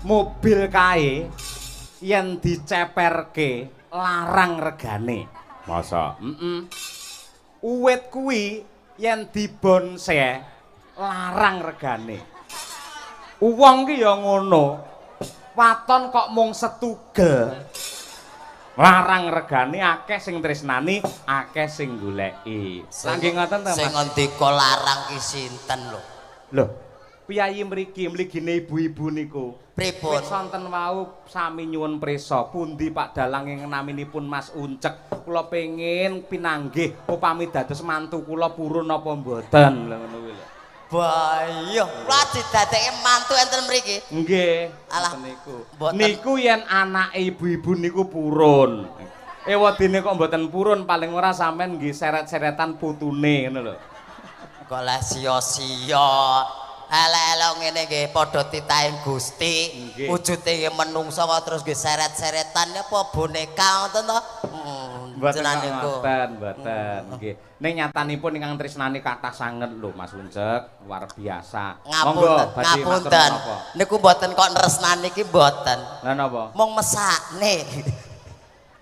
mobil kae yen diceperke larang regane. Masa? Uwit kuwi yen dibonse larang regane. Wong ki ya ngono. Waton kok mung setugel. Larang regane akeh sing tresnani, akeh sing goleki. Saking ngoten to, Mas. Sing ngendika larang ki sinten lho? Lho, piyayi mligine ibu-ibu niku. Pripun? Wis sonten wau sami nyuwun prisa, pundi Pak Dalang ing naminipun Mas Uncek. Kula pengin pinanggih upami dados mantu kula purun apa mboten. Lha ngono kuwi lho. Bayo, kula didadekke mantu enten mriki. Nggih, alah niku. Mboten. Niku yen anake ibu-ibu niku purun. Ewadene kok mboten purun, paling ora sampean nggih seret-seretan putune ngono lho. Kok lah sia-sia. Elek-elek ngene nggih padha titahe Gusti. Wujude nggih menungsa kok terus nggih seret-seretan apa boneka ngoten to? Mboten nggih. Ning nyatanipun ingkang tresnani kathah sanget lho Mas Uncek, luar biasa. Ngapunten. Niku mboten kok nresnani iki mboten. Lah napa? Mung mesakne.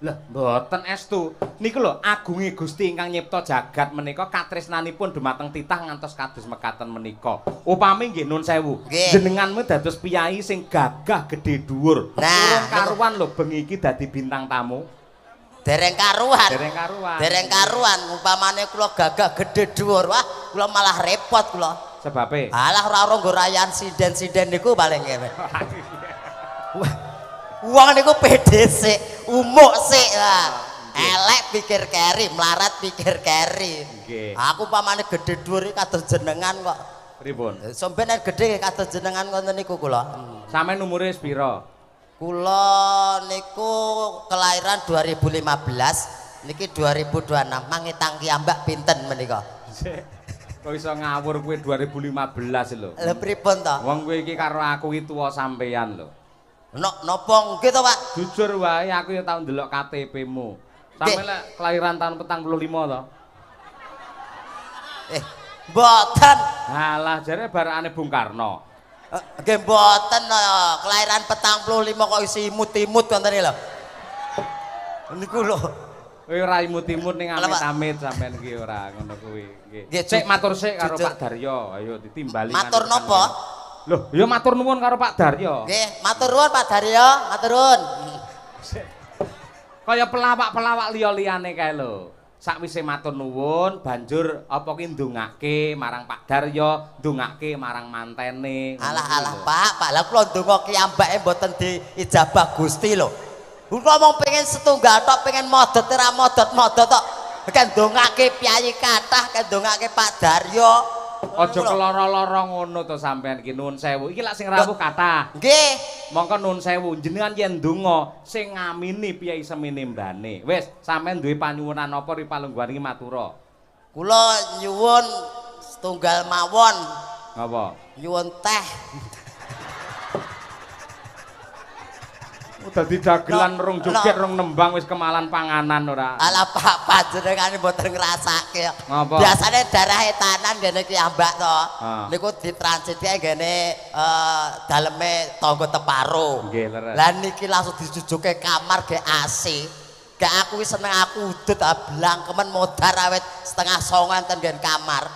Lah mboten estu. Niku lho agunge Gusti ingkang nyipta jagat menika katresnanipun dumateng titah ngantos kados mekaten menika. Upami nggih nun sewu. Jenenganmu dados piyai sing gagah gedhe dhuwur. Nah, karuan lho bengi iki dadi bintang tamu. Dereng karuan. Dereng karuan. Upamane kula gagah gedhe dhuwur, wah kula malah repot kula. Sebabe? Alah ora nggo rayaan sinden-sinden niku paling ngewe. Wong niku pede sik, umuk sik lah. Elek pikir keri, melarat pikir keri. Aku upamane gedhe dhuwur iki kados jenengan kok. Pripun? Sampeyan gedhe kados jenengan ngoten niku kula. Sampeyan umure pira? Kula niku kelahiran 2015, niki 2026. Mangitang kiambak pinten menika? Kok iso ngawur kuwi 2015 lho. Lha pripun to? Wong kowe iki karo aku iki tuwa sampeyan lho. Napa nggih to, Pak? Jujur wae aku ya tau ndelok KTP-mu. Sampe lek kelahiran tahun 45 to. Mboten. Halah jare barakane Bung Karno. Nggih mboten kelahiran 45 kok isi imut-imut ngoten lho. Niku lho. Kowe ora imut-imut ning amit-amit sampean iki ora ngono kuwi. Nggih. Sik matur sik karo Pak Daryo. Ayo ditimbali. Matur napa? Loh, ya matur nuwun karo Pak Daryo. Nggih, matur nuwun Pak Daryo, matur nuwun. Kaya pelawak-pelawak liya-liyane kae lho. Sakwise matur nuwun banjur apa ki ndongake marang Pak Daryo, ndongake marang mantene. Alah Pak, lah kula ndonga kiambake mboten diijabah Gusti lho. Kula mung pengen setunggal tok, pengen modot ora modot-modot tok. Kan ndongake piyayi kathah, kan ndongake Pak Daryo. Aja keloro-loro ngono to sampean iki nuwun sewu. Iki lak sing rawuh kathah. Nggih. Mongko nuwun sewu, jenengan yen ndonga sing ngamini piyai semene mbane. Wis, sampean duwe panyuwunan apa ri palungguhan iki matura. Kula nyuwun setunggal mawon. Ngapa? Nyuwun teh. Dadi dagelan rong joget rong nembang wis kemalan panganan ora. Alah Pak panjenengane mboten ngrasake. Biasane darah etanan ngene kiambak to. Niku ditransitke ngene daleme tangga teparo. Nggih, leres. Lah niki langsung dijujuke kamar ge AC. Gak aku wis seneng aku udut blangkemen modar awet setengah 09.00 enten nggen kamar.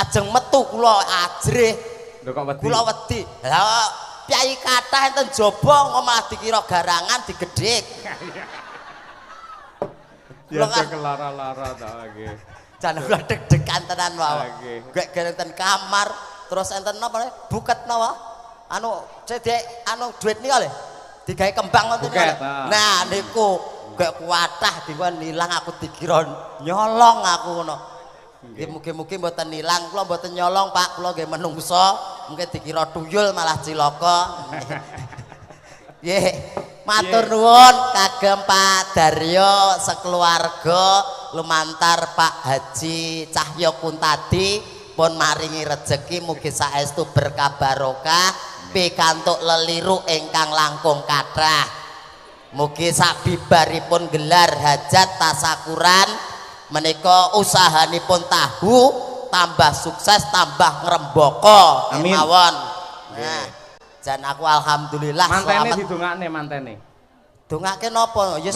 Ajeng metu kula ajrih. Lho kok wedi? Kula wedi. Lah piyayi kathah enten jaba malah dikira garangan digedhik. Ya kelara-lara ta nggih. Jan kula deg-degan tenan wae. Gek enten kamar terus enten napa buket napa? Anu cedek anu duit nika lho. Digawe kembang ngoten niku. Nah niku gek kuatah dikon ilang aku dikira nyolong aku ngono. Nggih mugi-mugi mboten ilang, kula mboten nyolong Pak, kula nggih menungso, mungkin dikira tuyul malah cilaka. Nggih, matur nuwun kagem Pak Daryo sekeluarga lumantar Pak Haji Cahyo Kuntadi pun maringi rejeki mugi saestu berkah barokah pikantuk leliru ingkang langkung kathah. Mugi sabibaripun gelar hajat tasakuran menika usahanipun tahu tambah sukses tambah ngrembaka mawon. Nah, Jan aku alhamdulillah mantene didongakne mantene. Dongake napa? Ya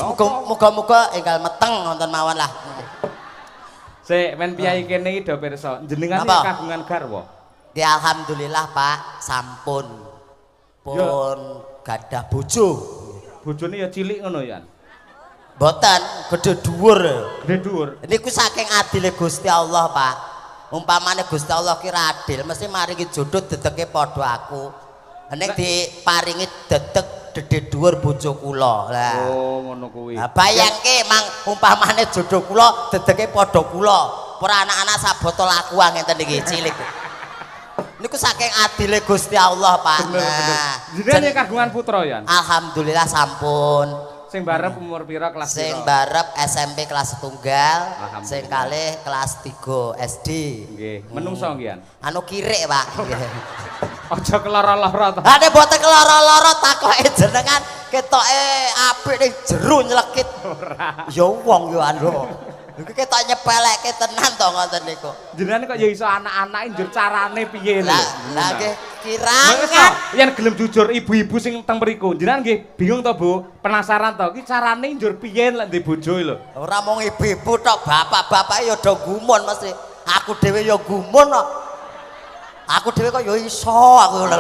muga-muga enggal meteng wonten mawon lah. Sik men piyai kene iki do pirsa, jenengan iki kagungan garwa. Nggih alhamdulillah Pak, sampun pun gadah bojo. Bojone ya cilik ngono ya. Mboten, gedhe dhuwur. Gedhe dhuwur. Niku saking adile Gusti Allah, Pak. Umpamane Gusti Allah ki adil, mesti maringi jodoh dedeke padha aku. Nek diparingi dedek gedhe dhuwur bojo kula. Lah. Oh, ngono kuwi. Lah bayangke mang umpamane jodoh kula dedeke padha kula. Ora anak-anak saboto lakuan ngenten iki cilik. Niku saking adile Gusti Allah, Pak. Nah, jenenge kagungan putra ya. Alhamdulillah sampun. Sing barep umur pira kelas pira? Sing barep SMP kelas tunggal, sing kalih kelas 3 SD. Nggih, menungso nggih. Anu kirik, Pak. Aja keloro-loro to. Ha nek boten keloro-loro takoke jenengan ketoke apik ning jero nylekit. Ora. Ya wong yo anu. Iki ketok nyepelekke tenan to ngoten niku. Jenengan kok ya iso anak-anake njur carane piye lho. Lah nggih kirangan. Yen gelem jujur ibu-ibu sing teng mriku, jenengan nggih bingung to, Bu? Penasaran to, iki carane njur piye lek ndek bojo lho. Ora mung ibu-ibu tok, bapak-bapak ya do gumun mesti. Aku dhewe ya gumun kok. Aku dhewe kok ya iso aku lho.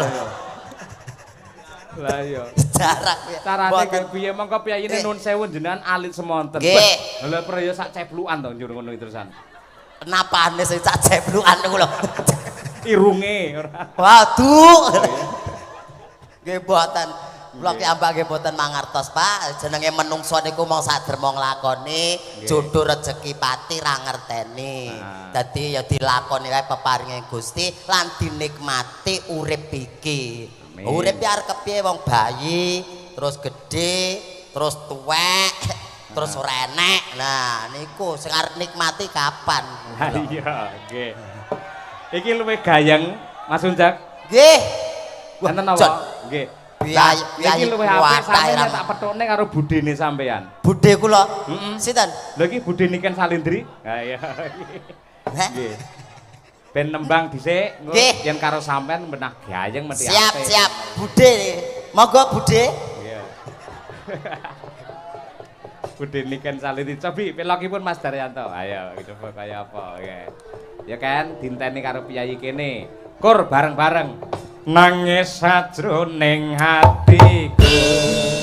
Lah iya. Jarak ya. Carane nggih piye mongko piyayine nuwun sewu jenengan alit semonten. Nggih. Lha praya sak ceplukan to njur ngono terusan. Napane sing sak ceplukan niku lho. Irunge ora. Waduh. Nggih mboten. Kula ki ambak nggih mboten mangertos, Pak. Jenenge menungso niku mong saderma nglakoni, jodoh rezeki pati ra ngerteni. Dadi ya dilakoni kae peparinge Gusti lan dinikmati urip iki. Urip ki arep kepiye wong bayi, terus gedhe, terus tuwek, terus ora enek. Nah, niku sing arep nikmati kapan? Ha iya, nggih. Iki luwih gayeng, Mas Unjak. Nggih. Wonten napa? Nggih. Iki luwih apik sampeyan tak petukne karo budene sampean. Budhe kula? Sinten? Lha iki Budhe Niken Salindri. Ha iya. Nggih. Ben nembang dhisik yen karo sampean menah gayeng mesti apik. Siap, Budhe. Monggo Budhe. Iya. Budhe Niken Salindri. Cobi pelokipun Mas Daryanto. Ayo coba kaya apa ya. Ya kan dinteni karo piyayi kene. Kur bareng-bareng. Nangis sajroning hatiku.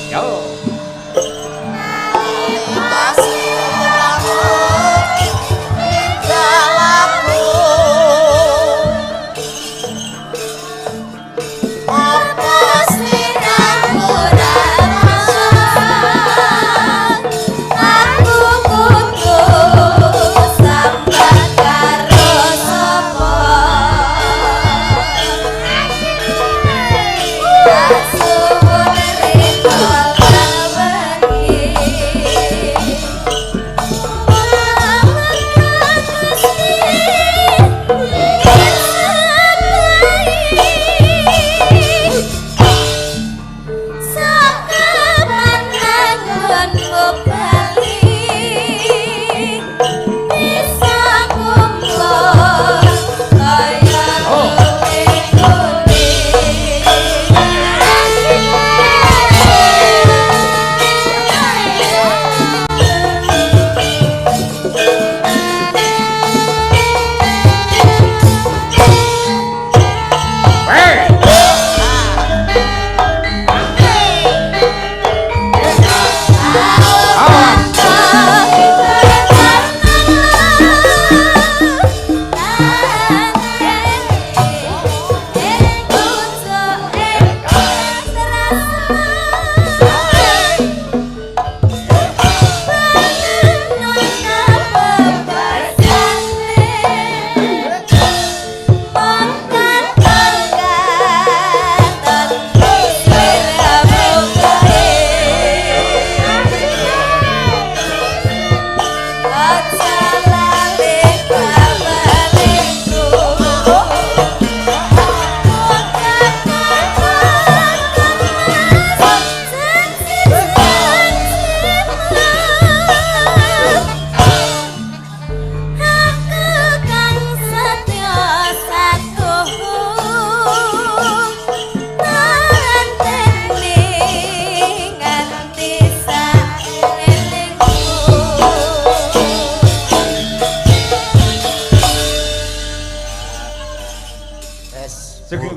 Yo. Asuh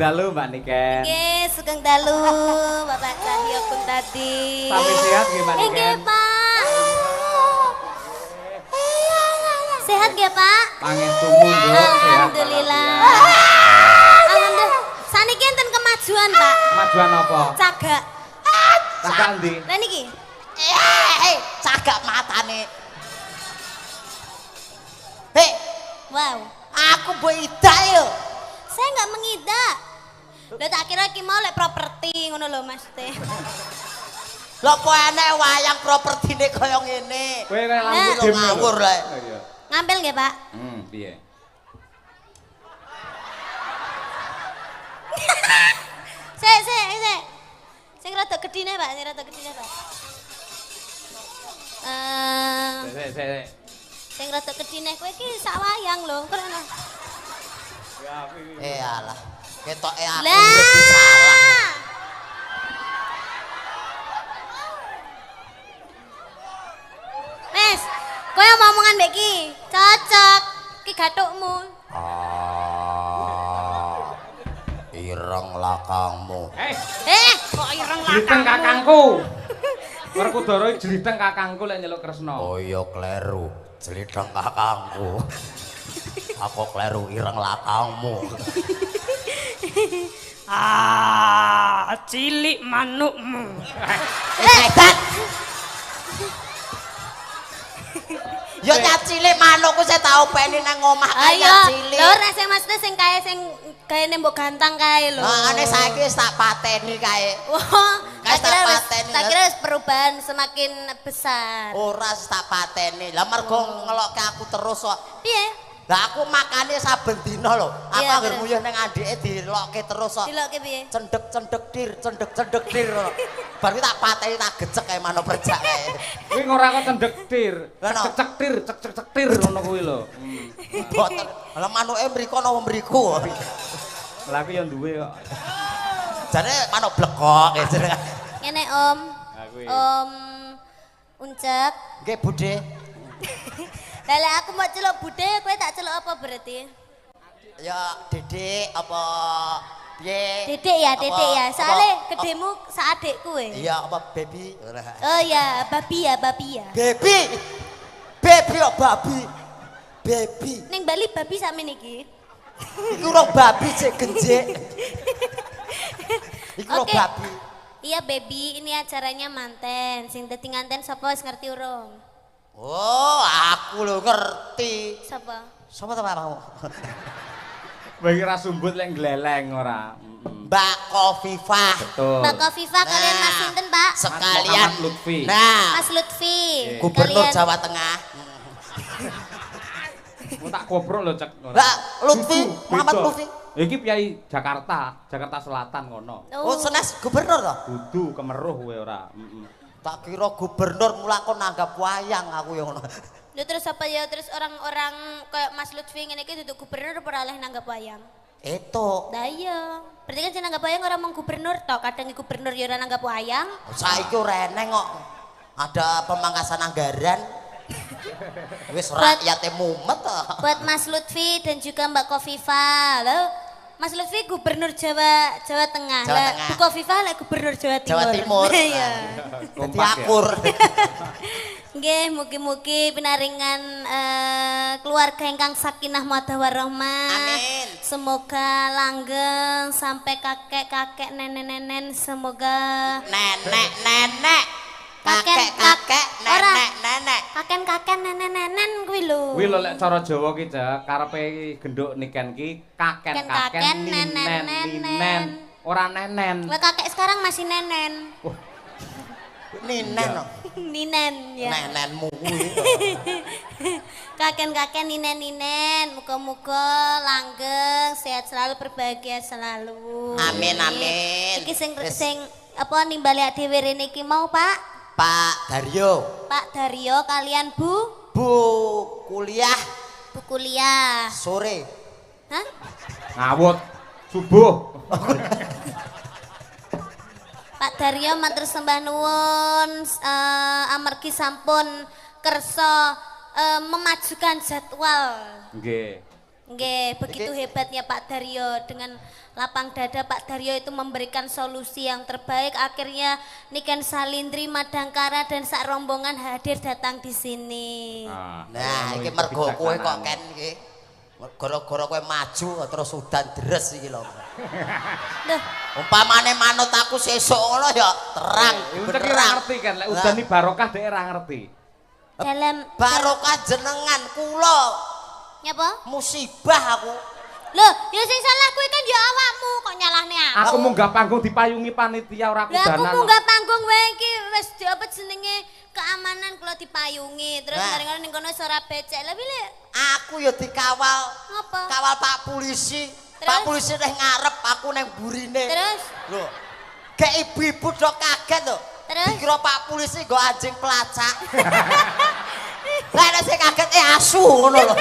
dalu Mbak Niken. Nggih, sugeng dalu Bapak Cahyo pun tadi. Sami sehat nggih Mbak Niken. Nggih, Pak. Sehat nggih, Pak? Pangestu mundhut sehat. Alhamdulillah. Alhamdulillah. Saniki enten kemajuan, Pak. Kemajuan apa? Cagak. Cagak ndi? Lah niki. Cagak matane. Hei, Wow. aku mbok idak yo. Saya nggak mengidak. Lah tak kira ki mau lek properti ngono lho Mas Teh. Lho kok enek wayang propertine kaya ngene. Kowe kaya lampu Lho dim ngawur lek. Iya. Ngambil nggih, Pak? Piye? Sik. Sing rada gedine, Pak, Pak. Sik. Sing rada gedine kowe iki sak wayang lho, ngono. Alah. Ketoke aku lebih salah. Mes, kowe omongan mbek iki cocok. Ki gathukmu. Ireng lakangmu. Kok ireng Jliteng kakangku. Werkudara jliteng kakangku lek nyeluk Kresna. Oh iya kleru, jliteng kakangku. Aku kleru ireng lakangmu. Cilik manukmu. Setan. Yo nyat cilik manukku saya tau peni nang omah kaya cilik. Lho rek sing Mas sing kae sing gaene mbok gantang kae lho. Ane saiki wis tak pateni kae. Wah, Kae tak pateni. tak kira wis perubahan semakin besar. Ora tak pateni. Lah mergo ngelokke aku terus kok. Piye? Lah aku makane saben dina lho. Aku Iya, anggere bener. nguyuh ning andike dilokke terus kok. Dilokke piye? Cendek-cendek dir. Bar kuwi tak pateni tak gecek kae manuk perjak kae. Kuwi ora kok cendek tir. Ngono. Cek tir ngono kuwi lho. Boten. Lah manuke mriko napa mriku. Lah aku ya duwe kok. Jane manuk blekok jenenge. Ngene Om. Ha kuwi. Om Uncek. Nggih, Budhe. Lah lek aku mau celuk bude, kowe tak celuk apa berarti? Ya Dedek apa piye? Dedek ya, Soale apa- gedemu sak adikku kowe. Iya, apa baby? Oh ya, babi ya. Baby. Baby kok babi. Baby. Ning Bali babi sakmene iki. Iku ro babi cek genjek. Iku ro Oke. babi. Iya baby, ini acaranya manten. Sing dadi nganten sapa wis ngerti urung? Oh, aku lho ngerti. Sapa? Sapa ta mau? Bagi ra sumbut lek gleleng ora. Mbak Kofifah. Betul. Mbak Kofifa kalian Mas sinten, Pak? Sekalian Muhammad Lutfi. Nah, Mas Lutfi. Gubernur Kalian- Jawa Tengah. Mau tak kobrol lho cek. Lah, Lutfi, Dudu, Muhammad beda. Lutfi. Iki Piai Jakarta Selatan ngono. Oh, senes gubernur to? Dudu kemeruh kowe ora. Tak kira gubernur mula kon nanggap wayang aku yang ngono. Lho terus apa ya terus orang-orang kayak Mas Lutfi ngene iki duduk gubernur ora oleh nanggap wayang. Itu. Lah iya. Berarti kan sing nanggap wayang ora mung gubernur tok, kadang gubernur ya ora nanggap wayang. Saiki ora eneng kok. Ada pemangkasan anggaran. Wis Buat- rakyate mumet to. Buat Mas Lutfi dan juga Mbak Kofifa. Loh, Mas Lutfi gubernur Jawa Tengah. Jawa Lah, Tengah. Bu Kofifa lah gubernur Jawa Timur. Jawa Timur. Iya. Dadi Kompak ya. akur. Nggih, mugi-mugi pinaringan keluarga ingkang sakinah mawaddah warahmah. Amin. Semoga langgeng sampai kakek-kakek, nenek-nenek, semoga Nenek. Kakek, Kakek, ora. nenek. kakek-kakek, nenek-nenek kuwi lho. Kuwi lho lek cara Jawa ki Cek, karepe genduk niken ki kaken-kaken Kaken, ninen. nenen. Ora nenen. Lah kakek sekarang masih nenen. Ninen. no. Ninen ya. Nenenmu kuwi. Kakek-kakek, ninen-ninen, muga-muga langgeng, sehat selalu, berbahagia selalu. Amin, amin. Iki Wis. sing apa nimbali dhewe rene iki mau, Pak? Pak Daryo. Pak Daryo kalian Bu Kuliah kuliah. sore. Hah? Ngawut subuh. Pak Daryo matur sembah nuwun amargi sampun kersa memajukan jadwal. Nggih. Nggih, begitu hebatnya Pak Daryo. Dengan lapang dada Pak Daryo itu memberikan solusi yang terbaik. Akhirnya Niken Salindri, Madangkara dan sak rombongan hadir datang di sini. Nah, iki mergo kowe kok Ken iki. Gara-gara kowe maju terus udan deres iki lho. Loh, Umpamane manut aku sesuk ngono ya terang. Untuk ora ngerti kan, lek udan iki barokah dhek ora ngerti. dalam Barokah jenengan kula. nyapa? Musibah aku. Loh, ya sing salah kuwi kan ya awakmu kok nyalahne aku. Aku munggah panggung dipayungi panitia ora Lah aku kudanan. munggah panggung wae iki wis apa jenenge keamanan kula dipayungi. Terus bareng-bareng ning kono ora becek. Lah pilih Aku ya dikawal. apa? Kawal Pak Polisi. Terus? Pak Polisi neh ngarep aku neng burine. Terus Lho. Kayak ibu-ibu do kaget lho. Terus? Dikira Pak Polisi nggo anjing pelacak. Lah nek sing kaget asu ngono lho.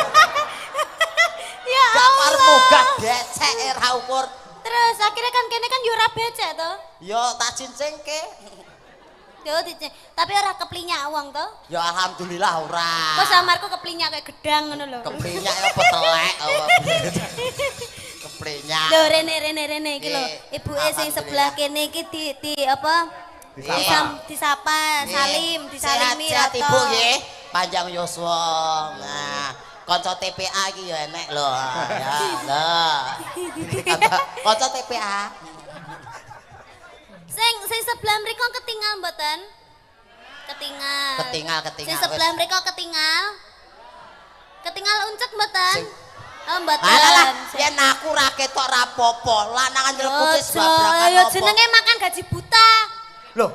ya Gak parmu Allah. gak becek ra ukur. Terus akhirnya kan kene kan yo ora becek to. Yo tak cincingke. Yo tapi ora keplinyak wong to. Ya alhamdulillah ora. Kok samarku keplinyak kayak gedang ngono lho. Keplinyak apa telek apa. Keplinyak. Lho rene iki lho. Ibuke sing sebelah kene iki di apa? Disapa, salim, disalimi Sehat rata. Ibu nggih. Panjang yuswa. Nah, kanca TPA iki ya enek lho. Ya, lho. Kanca TPA. Sing sebelah mriko ketinggal mboten? Ketinggal. Ketinggal. Sing sebelah mriko ketinggal. Ketinggal uncet mboten? Oh mboten. Alah, yen aku ra ketok ra apa-apa. Lanangan nyelekuti sebabrakan Ya apa. jenenge makan gaji buta. Loh,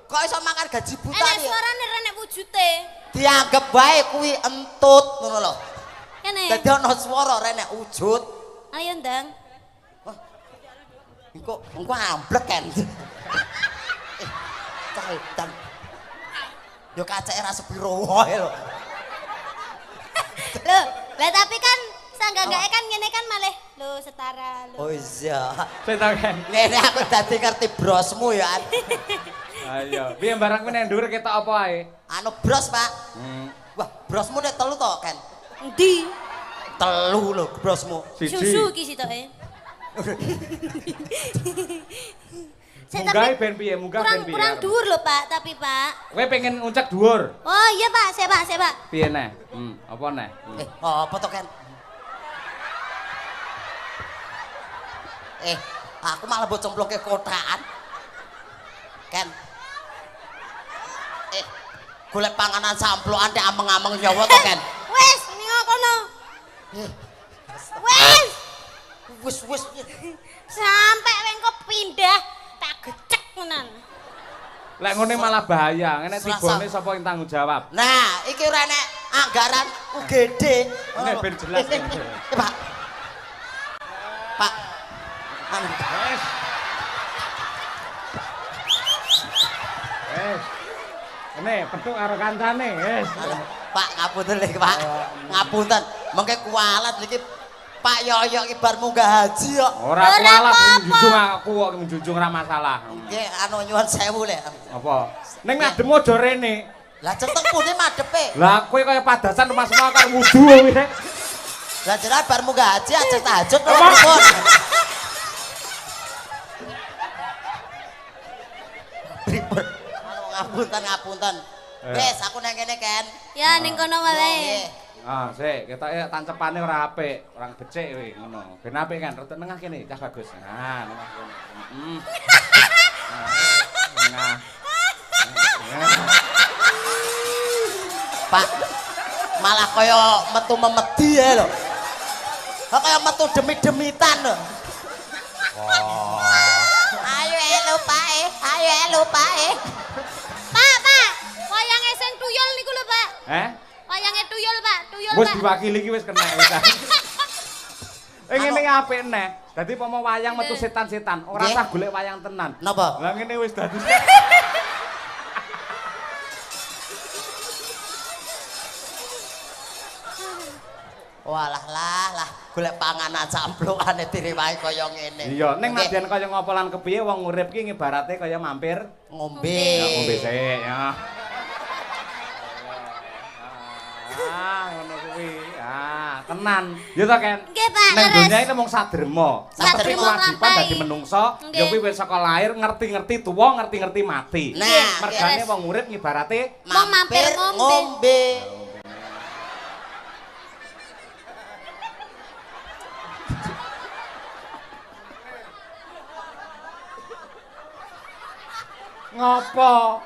kok iso makan gaji buta Enek iki? suarane renek wujute. Dianggep bae kuwi entut ngono lho. Kene. Dadi ana swara renek wujud. Ayo ndang. Engko amblek kan. Cah edan. Yo kaceke ra sepiro wae lho. Loh, lah tapi kan sangganggae kan ngene kan malih lho setara lho. Oh iya. Petaken. Ngene aku dadi ngerti brosmu ya. Ayo, piye barang kuwi nek ndur ketok apa ae? Anu bros, Pak. Wah, brosmu nek telu to, Ken? Endi? Telu lho brosmu. Susu iki sitoke. Munggah ben piye? Munggah ben piye? Kurang dhuwur lho, Pak, tapi Pak. Kowe pengen nguncak dhuwur. Oh iya, Pak, saya Pak. Piye neh? Apa neh? Apa to, Ken? Aku malah mbok cemploke kotaan. Ken. Golek panganan samplokan nek ameng-ameng nyawa to, Ken? Wes, ning kono. Wes. Wis. Sampai wengko pindah tak gecek menan. Lek ngene malah bahaya. Nek Selasa. tibone sapa yang tanggung jawab? Nah, iki ora nek anggaran UGD. Nek ben jelas. Pak. Pak. Ini petuk karo kancane, wis. Pak ngapunten lho, Pak. Ngapunten. Mengke kualat iki Pak Yoyo iki bar munggah haji kok. Ora kualat njunjung aku kok njunjung ora masalah. Nggih anu nyuwun sewu lho. Apa? Ning ngadem aja rene. Lah ceteng pundi madepe? Lah kowe kaya padasan Mas Mau karo wudu kowe. Lah jenengan bar munggah haji ajeng tahajud to pripun? Pripun? Ngapunten. Wes aku nang kene Ken. Ya ning kono wae. Ah, sik, ketoke tancepane ora apik, ora becik kowe ngono. Ben apik kan, rada nengah kene, cah bagus. Nah, nengah kene. Nah. Pak, malah kaya metu memedi ya lho. Kok kaya metu demi-demitan lho. Ayo elu Pak. Pak, wayange sing tuyul niku lho, Pak. Wayange tuyul, Pak. Wis diwakili iki wis kena wis. Ngene apik neh. Dadi pomo wayang metu setan-setan, ora usah golek wayang tenan. Napa? Lah ngene wis dadi. Walah lah, golek panganan camplukane direwahi kaya ngene. Iya, ning nadyan kaya ngapa lan kepiye wong urip ki ngibarate kaya mampir Ngombe. ya ngombe sik ya. Ngono kuwi. tenan. Ya to, Ken? Nggih, Pak. Nang donya iki mung sadrema. Tapi Sadrema kewajiban nglampahi. dadi menungsa, ya kuwi wis saka lahir ngerti-ngerti tuwa, ngerti-ngerti mati. Nah, mergane wong urip ngibarate Mau mampir ngombe. ngopo?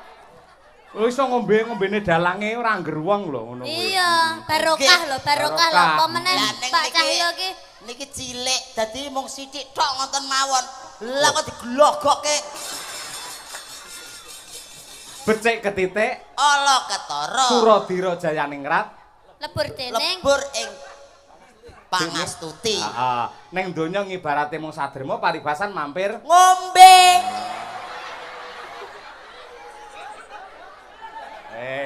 Lho iso ngombene dalange ora angger wong lho ngono kuwi. Iya, barokah lho, barokah lho. Apa meneh Pak Cahyo ki niki cilik dadi mung sithik tok ngoten mawon. Lah kok diglogokke Becik ketitik, ala ketara. Suradira Jayaningrat, lebur dening. Lebur ing Pangastuti. Heeh. Ning donya ngibarate mung sadrema paribasan mampir Ngombe.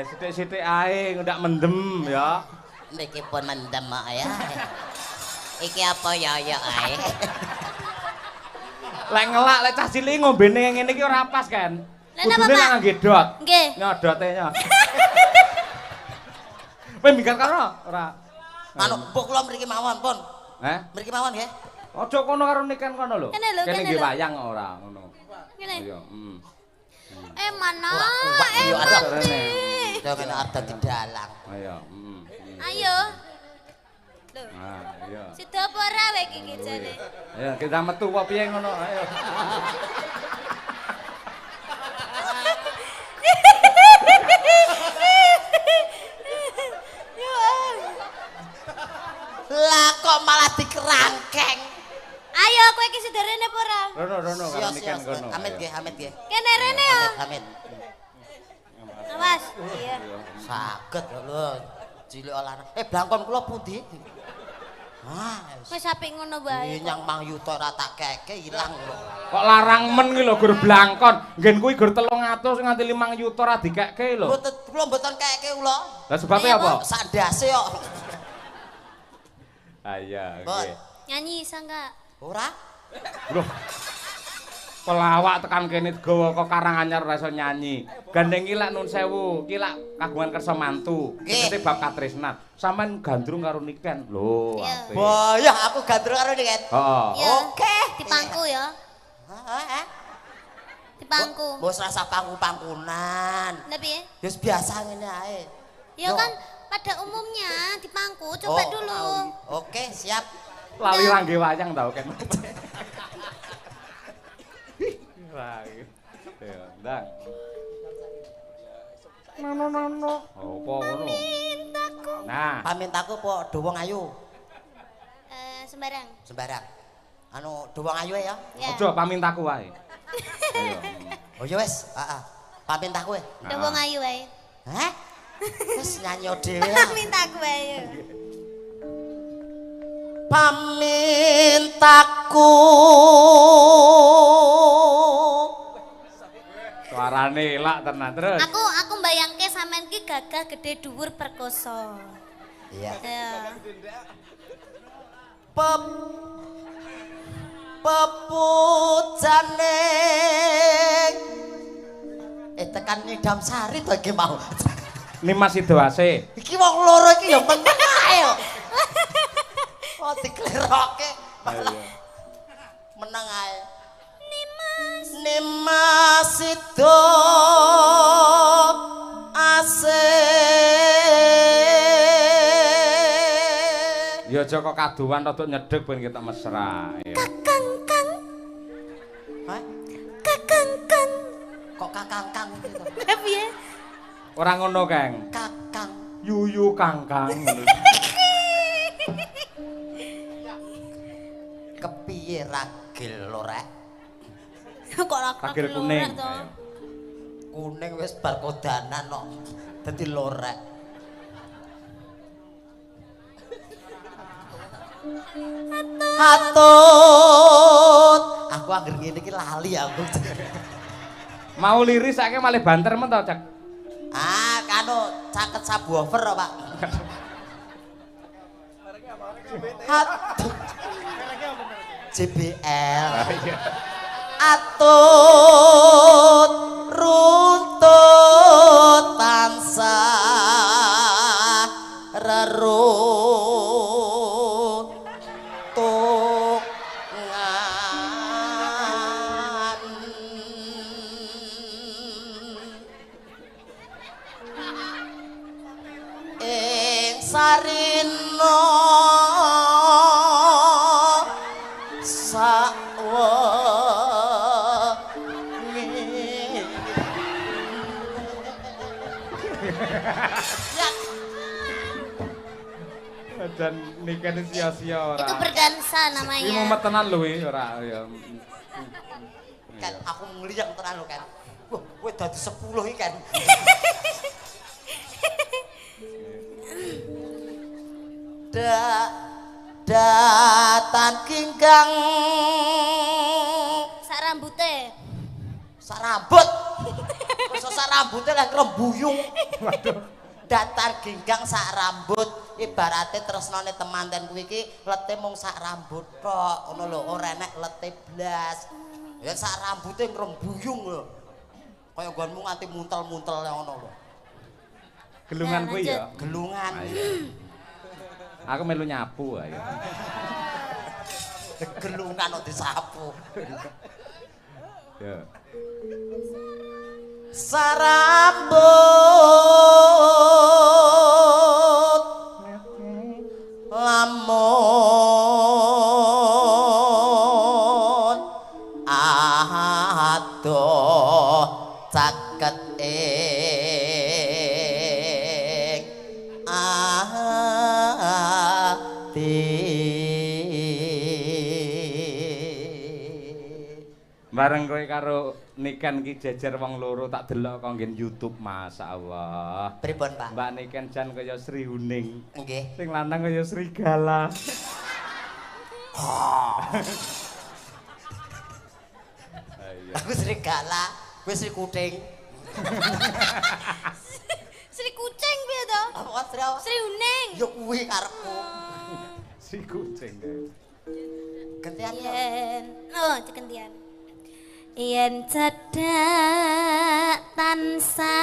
sithik-sithik ae ndak mendem ya. Niki pun mendem ya. Iki apa ya ae. Lek ngelak lek cah cilik ngombene ngene iki ora pas kan. Lah napa, Kudune Pak? lek ngangge dot. Nggih. Nyodote nyot. Kowe minggat karo ora? Anu mbok kula mriki mawon pun. Heh? Mriki mawon nggih. Aja kono karo niken kono lho. Kene lho, Kene kene nggih lho. wayang ora ngono. Ngene. Iya, Mana? Ora kuwat yo ada. Rene. Yo kene ada di dalang. Ayo, Ayo. Lho, Nah, iya. sida apa ora wae iki jane? Ayo kita metu apa piye ngono, ayo. Lah kok malah dikerangkeng. Ayo kowe iki sederene apa ora? Rono karo niken kono. Amit nggih, amit nggih. Kene rene ya. Amit. Awas. Iya. Saged lho. Cilik olahraga. Blangkon kula pundi? Wis apik ngono wae. Nyang Mang Yuto ora tak keke ilang lho. Kok larang men ki lho gur blangkon. Nggen kuwi gur 300 nganti 5 juta ora dikekke lho. Kula mboten keke kula. Lah sebabe apa? Sak ndase kok. Iya, Bon. nggih. Nyanyi iso enggak? Ora? Loh. Pelawak tekan kene gawa kok Karanganyar ora iso nyanyi. Gandeng ki lak nun sewu, ki lak kagungan kersa mantu. Kete bab katresnan. Sampeyan gandrung karo niken. Lho, Iya. apik. Boyah aku gandrung karo niken. Heeh. Iya. Oke. Dipangku ya. Heeh. Dipangku. Bos rasa pangku-pangkunan. Lah piye? Wis biasa ngene ae. Ya kan pada umumnya dipangku, coba dulu. Oke, siap. Lali rangge wayang tau kan. Ya, ndang. Nono. Apa ngono? Nah, Pamintaku po dowong ayu. Sembarang. Sembarang. Anu dowong ayu ya. Ya. aja pamintaku wae. Ayo. Oh ya wis, heeh. Pamintaku e. Udah wong ayu wae. Hah? Wis nyanyi dhewe. Mintaku wae. Pamintaku Suarane elak tenan terus. Aku mbayangke sampean ki gagah gede dhuwur perkoso. Iya. Ya. Pepujane tekan Nidam Sari to iki mau. Nimas Sidoase. Iki wong loro iki ya meneng ae kok. Oh diklerokke. Meneng ae. Nimas Sido ase. Ya aja kok kaduan rada nyedhek ben ketok mesra. Ya. Kakang-kang. Hah? Kakang-kang. Kok kakang-kang gitu? Lah piye? Ora ngono, Kang. Kakang. Yuyu Kangkang. Kepiye ragil lho rek? Kok ora Ragil kuning. to? Ayo. Kuning wis bar kodanan kok. Dadi lorek. Hatut. Aku anggere ngene iki lali aku. Mau liris saiki malih banter men to, Cek. Ah, kanu caket subwoofer kok, Pak. Hatut. JBL. Atut runtut tansah reruh sarina Dan nikah sia-sia ora. Itu berdansa namanya. Ini mau metenan lho ora ya. Kan aku ngliyeng tenan lho kan. Wah, kowe dadi 10 iki kan. Datan kinggang Sak rambute. sak rambut. Masa sak rambute lah krembuyung. Waduh. Datan ginggang sak rambut ibarate tresnane temanten kuwi iki lete mung sak rambut tok ngono lho ora enek lete blas ya sak rambute ngrembuyung lho kaya nggonmu nganti muntel-muntel ngono lho Gelungan kuwi ya. gelungan Aku melu nyapu ayo. gelungan kok disapu Ya. sarambut lamun adoh caket ing ati Bareng kowe karo Niken ki jejer wong loro tak delok kok nggen YouTube masyaallah. pripun Pak Mbak Niken jan kaya Sri Huning. nggih Sing lanang kaya serigala. aku serigala kowe Sri Kuting Sri Kucing piye to? apa Sri apa? Sri Uning. Ya kuwi karepku. Si kucing. Gantian ya. Yen, oh cekentian. Yen cedak tansah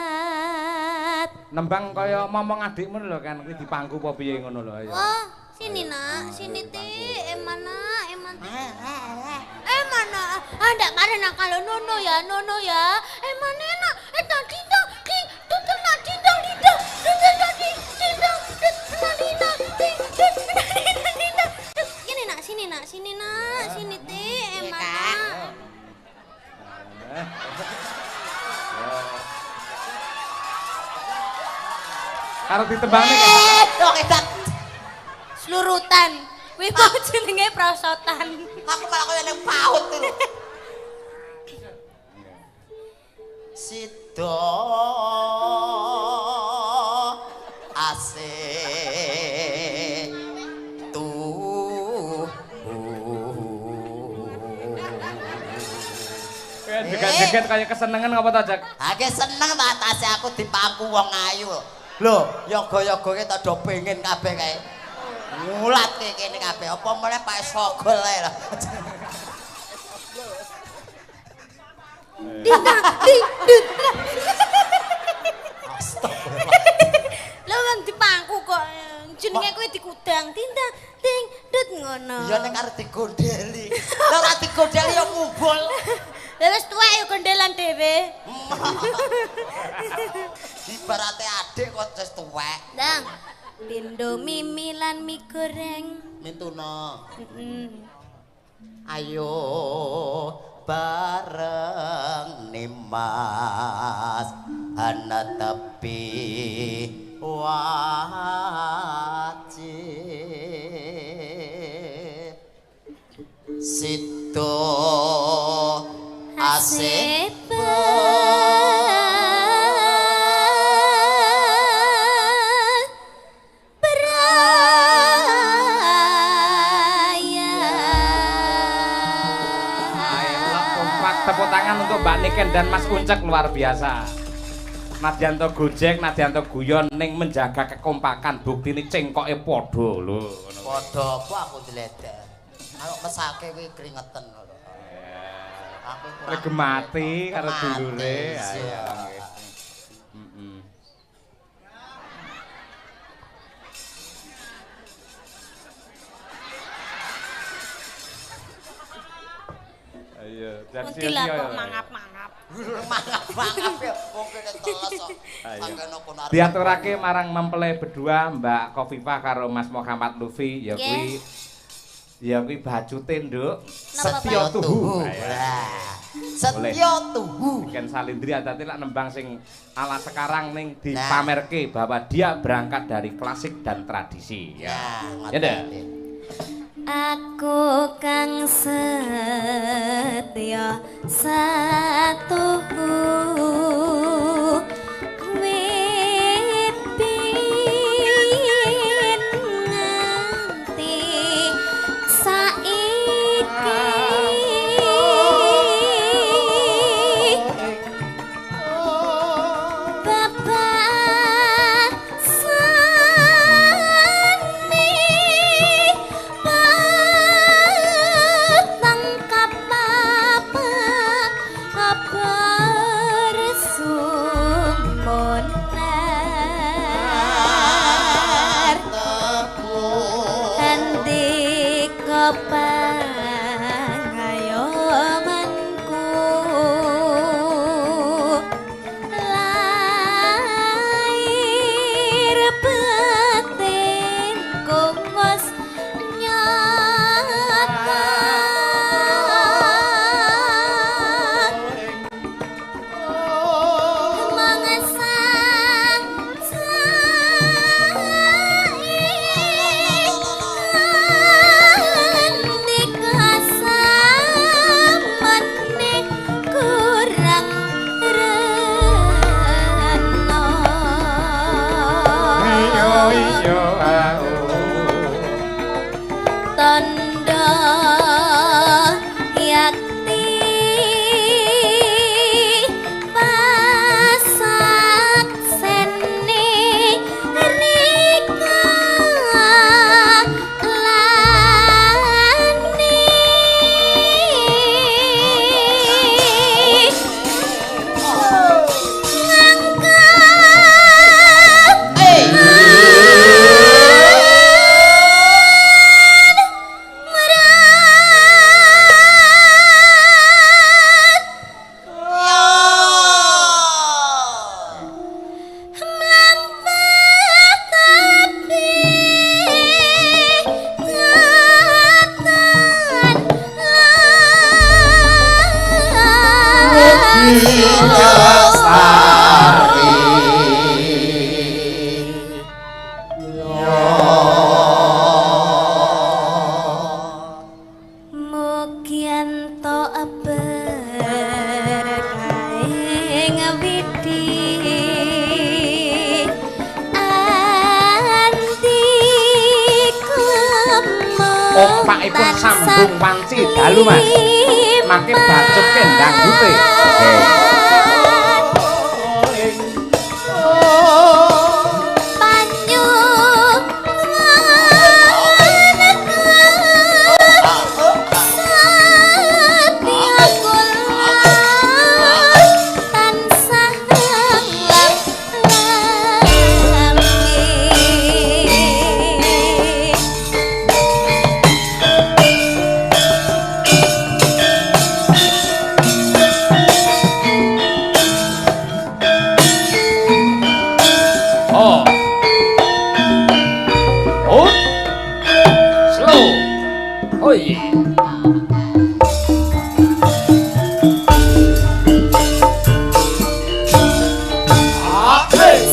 mulat. Nembang kaya momong adikmu lho kan kuwi dipangku apa piye ngono lho ayo. Oh, sini nak, sini ti, emana. Mana? Ah, ndak mana nak kalau nono ya, mana nak? Tadi dong, tutu nadi dong, sini nak, sini ti, emana? Karo ditembangne kan. Dong edan. Slurutan. Kuwi mau jenenge prosotan. Aku malah kaya ning paut lho. Sida asih Joget-joget kaya kesenengan apa ta, Jak? Ake seneng ta atase aku dipangku wong ayu. Lho, yoga-yogane tak do pengen kabeh kae. Ngulat kene kabeh. Apa meneh Pak Sogol ae lho. Dindang, dindut. Lah wong dipangku kok jenenge kuwi dikudang. Dindang, ding, dut ngono. Ya nek arep digondeli. Lah ora digondeli ya ngumpul. Lah wis tuwek ya gondelan dhewe. Ibarate adik kok wis tuwek. Dang. Pindo mimi lan mie goreng. Mintuna. Ayo bareng nimas ana tepi wajib situ asep Tepuk tangan untuk Mbak Niken dan Mas Uncek luar biasa. Nadyanto gojek, Nadyanto guyon ning menjaga kekompakan. Bukti ini cengkoke padha lho. Padha aku diledek. Kalau mesake kuwi keringetan lho. Aku Regemati karo dulure. Ayo. Ayo. Ngerti lah kok mangap-mangap. Mangap ya, mungkin teles kok. Diaturake marang mempelai berdua Mbak Kofifa karo Mas Muhammad Lufi ya kuwi bacute nduk Setya Tuhu. Setya Tuhu. Niken Salindri adate lak nembang sing ala sekarang ning dipamerke bahwa dia berangkat dari klasik dan tradisi ya. Ya. Aku kang setya satuhu wit biyen nganti saiki Bapak sani tangkap apa resumon Handik kepangayomanku lahir batinku wis nyata mengesang kurang reno tanda yakti pasak seni rika Mugianto berkaing widi anti Ompakipun sambung wanci dalu Mas. Mangke bacut kendang dute.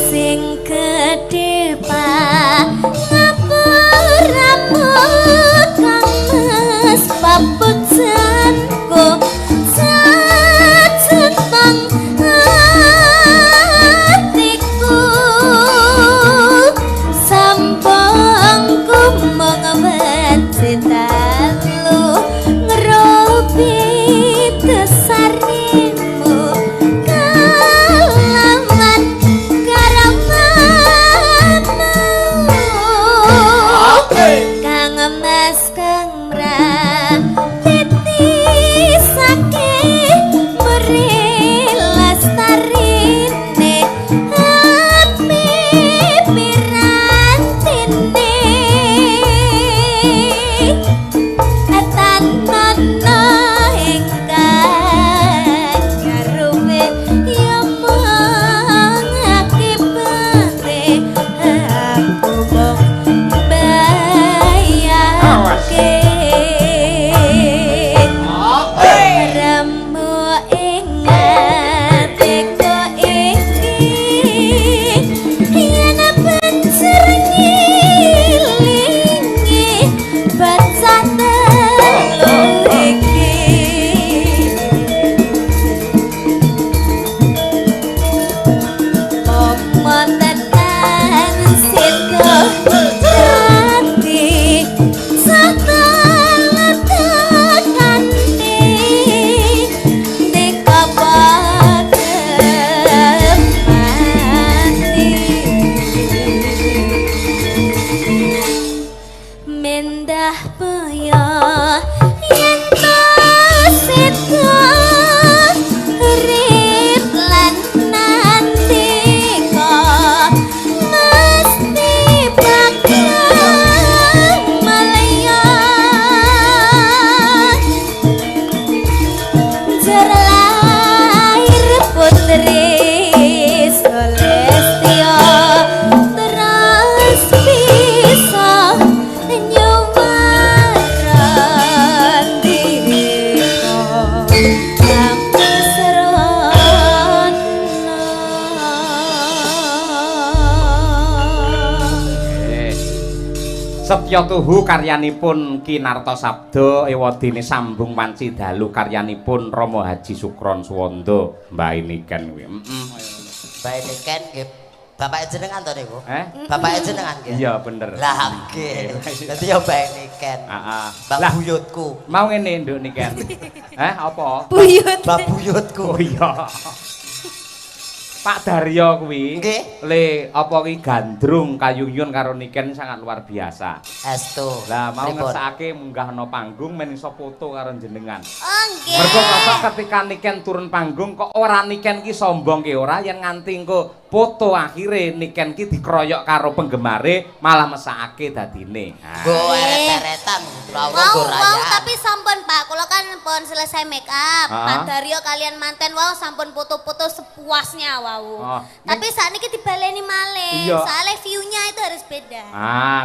Sing gedhe ngapur-apur kang mes papujanku sajentang hatiku sambangku mung wenci dalu Setya Tuhu karyanipun Ki Nartasabda ewadene sambung wanci dalu karyanipun Rama Haji Sukron Suwanda Mbah Niken kuwi. Mbah Niken nggih bapak jenengan to niku? Bapak jenengan nggih. Iya bener. Lah nggih. Dadi ya Mbah Niken. Heeh. Mbah buyutku. Mau ngene Nduk Niken. Apa? Buyut. Mbah buyutku. Oh iya. Pak Daryo kuwi le apa ki gandrung kayuyun karo Niken sangat luar biasa. Estu. Lah mau ngersakake munggah ana panggung men iso foto karo jenengan. Oh nggih. Mergo kok ketika Niken turun panggung kok ora Niken ki sombong ki ora yen nganti engko foto akhire Niken ki dikeroyok karo penggemare malah mesakake dadine. Go eret-eretan mau tapi sampun Pak, kula kan pun selesai make up. Pak Daryo kalian manten wau sampun foto-foto sepuasnya wau. Tapi saat ini dibaleni malih. Soalnya view-nya itu harus beda.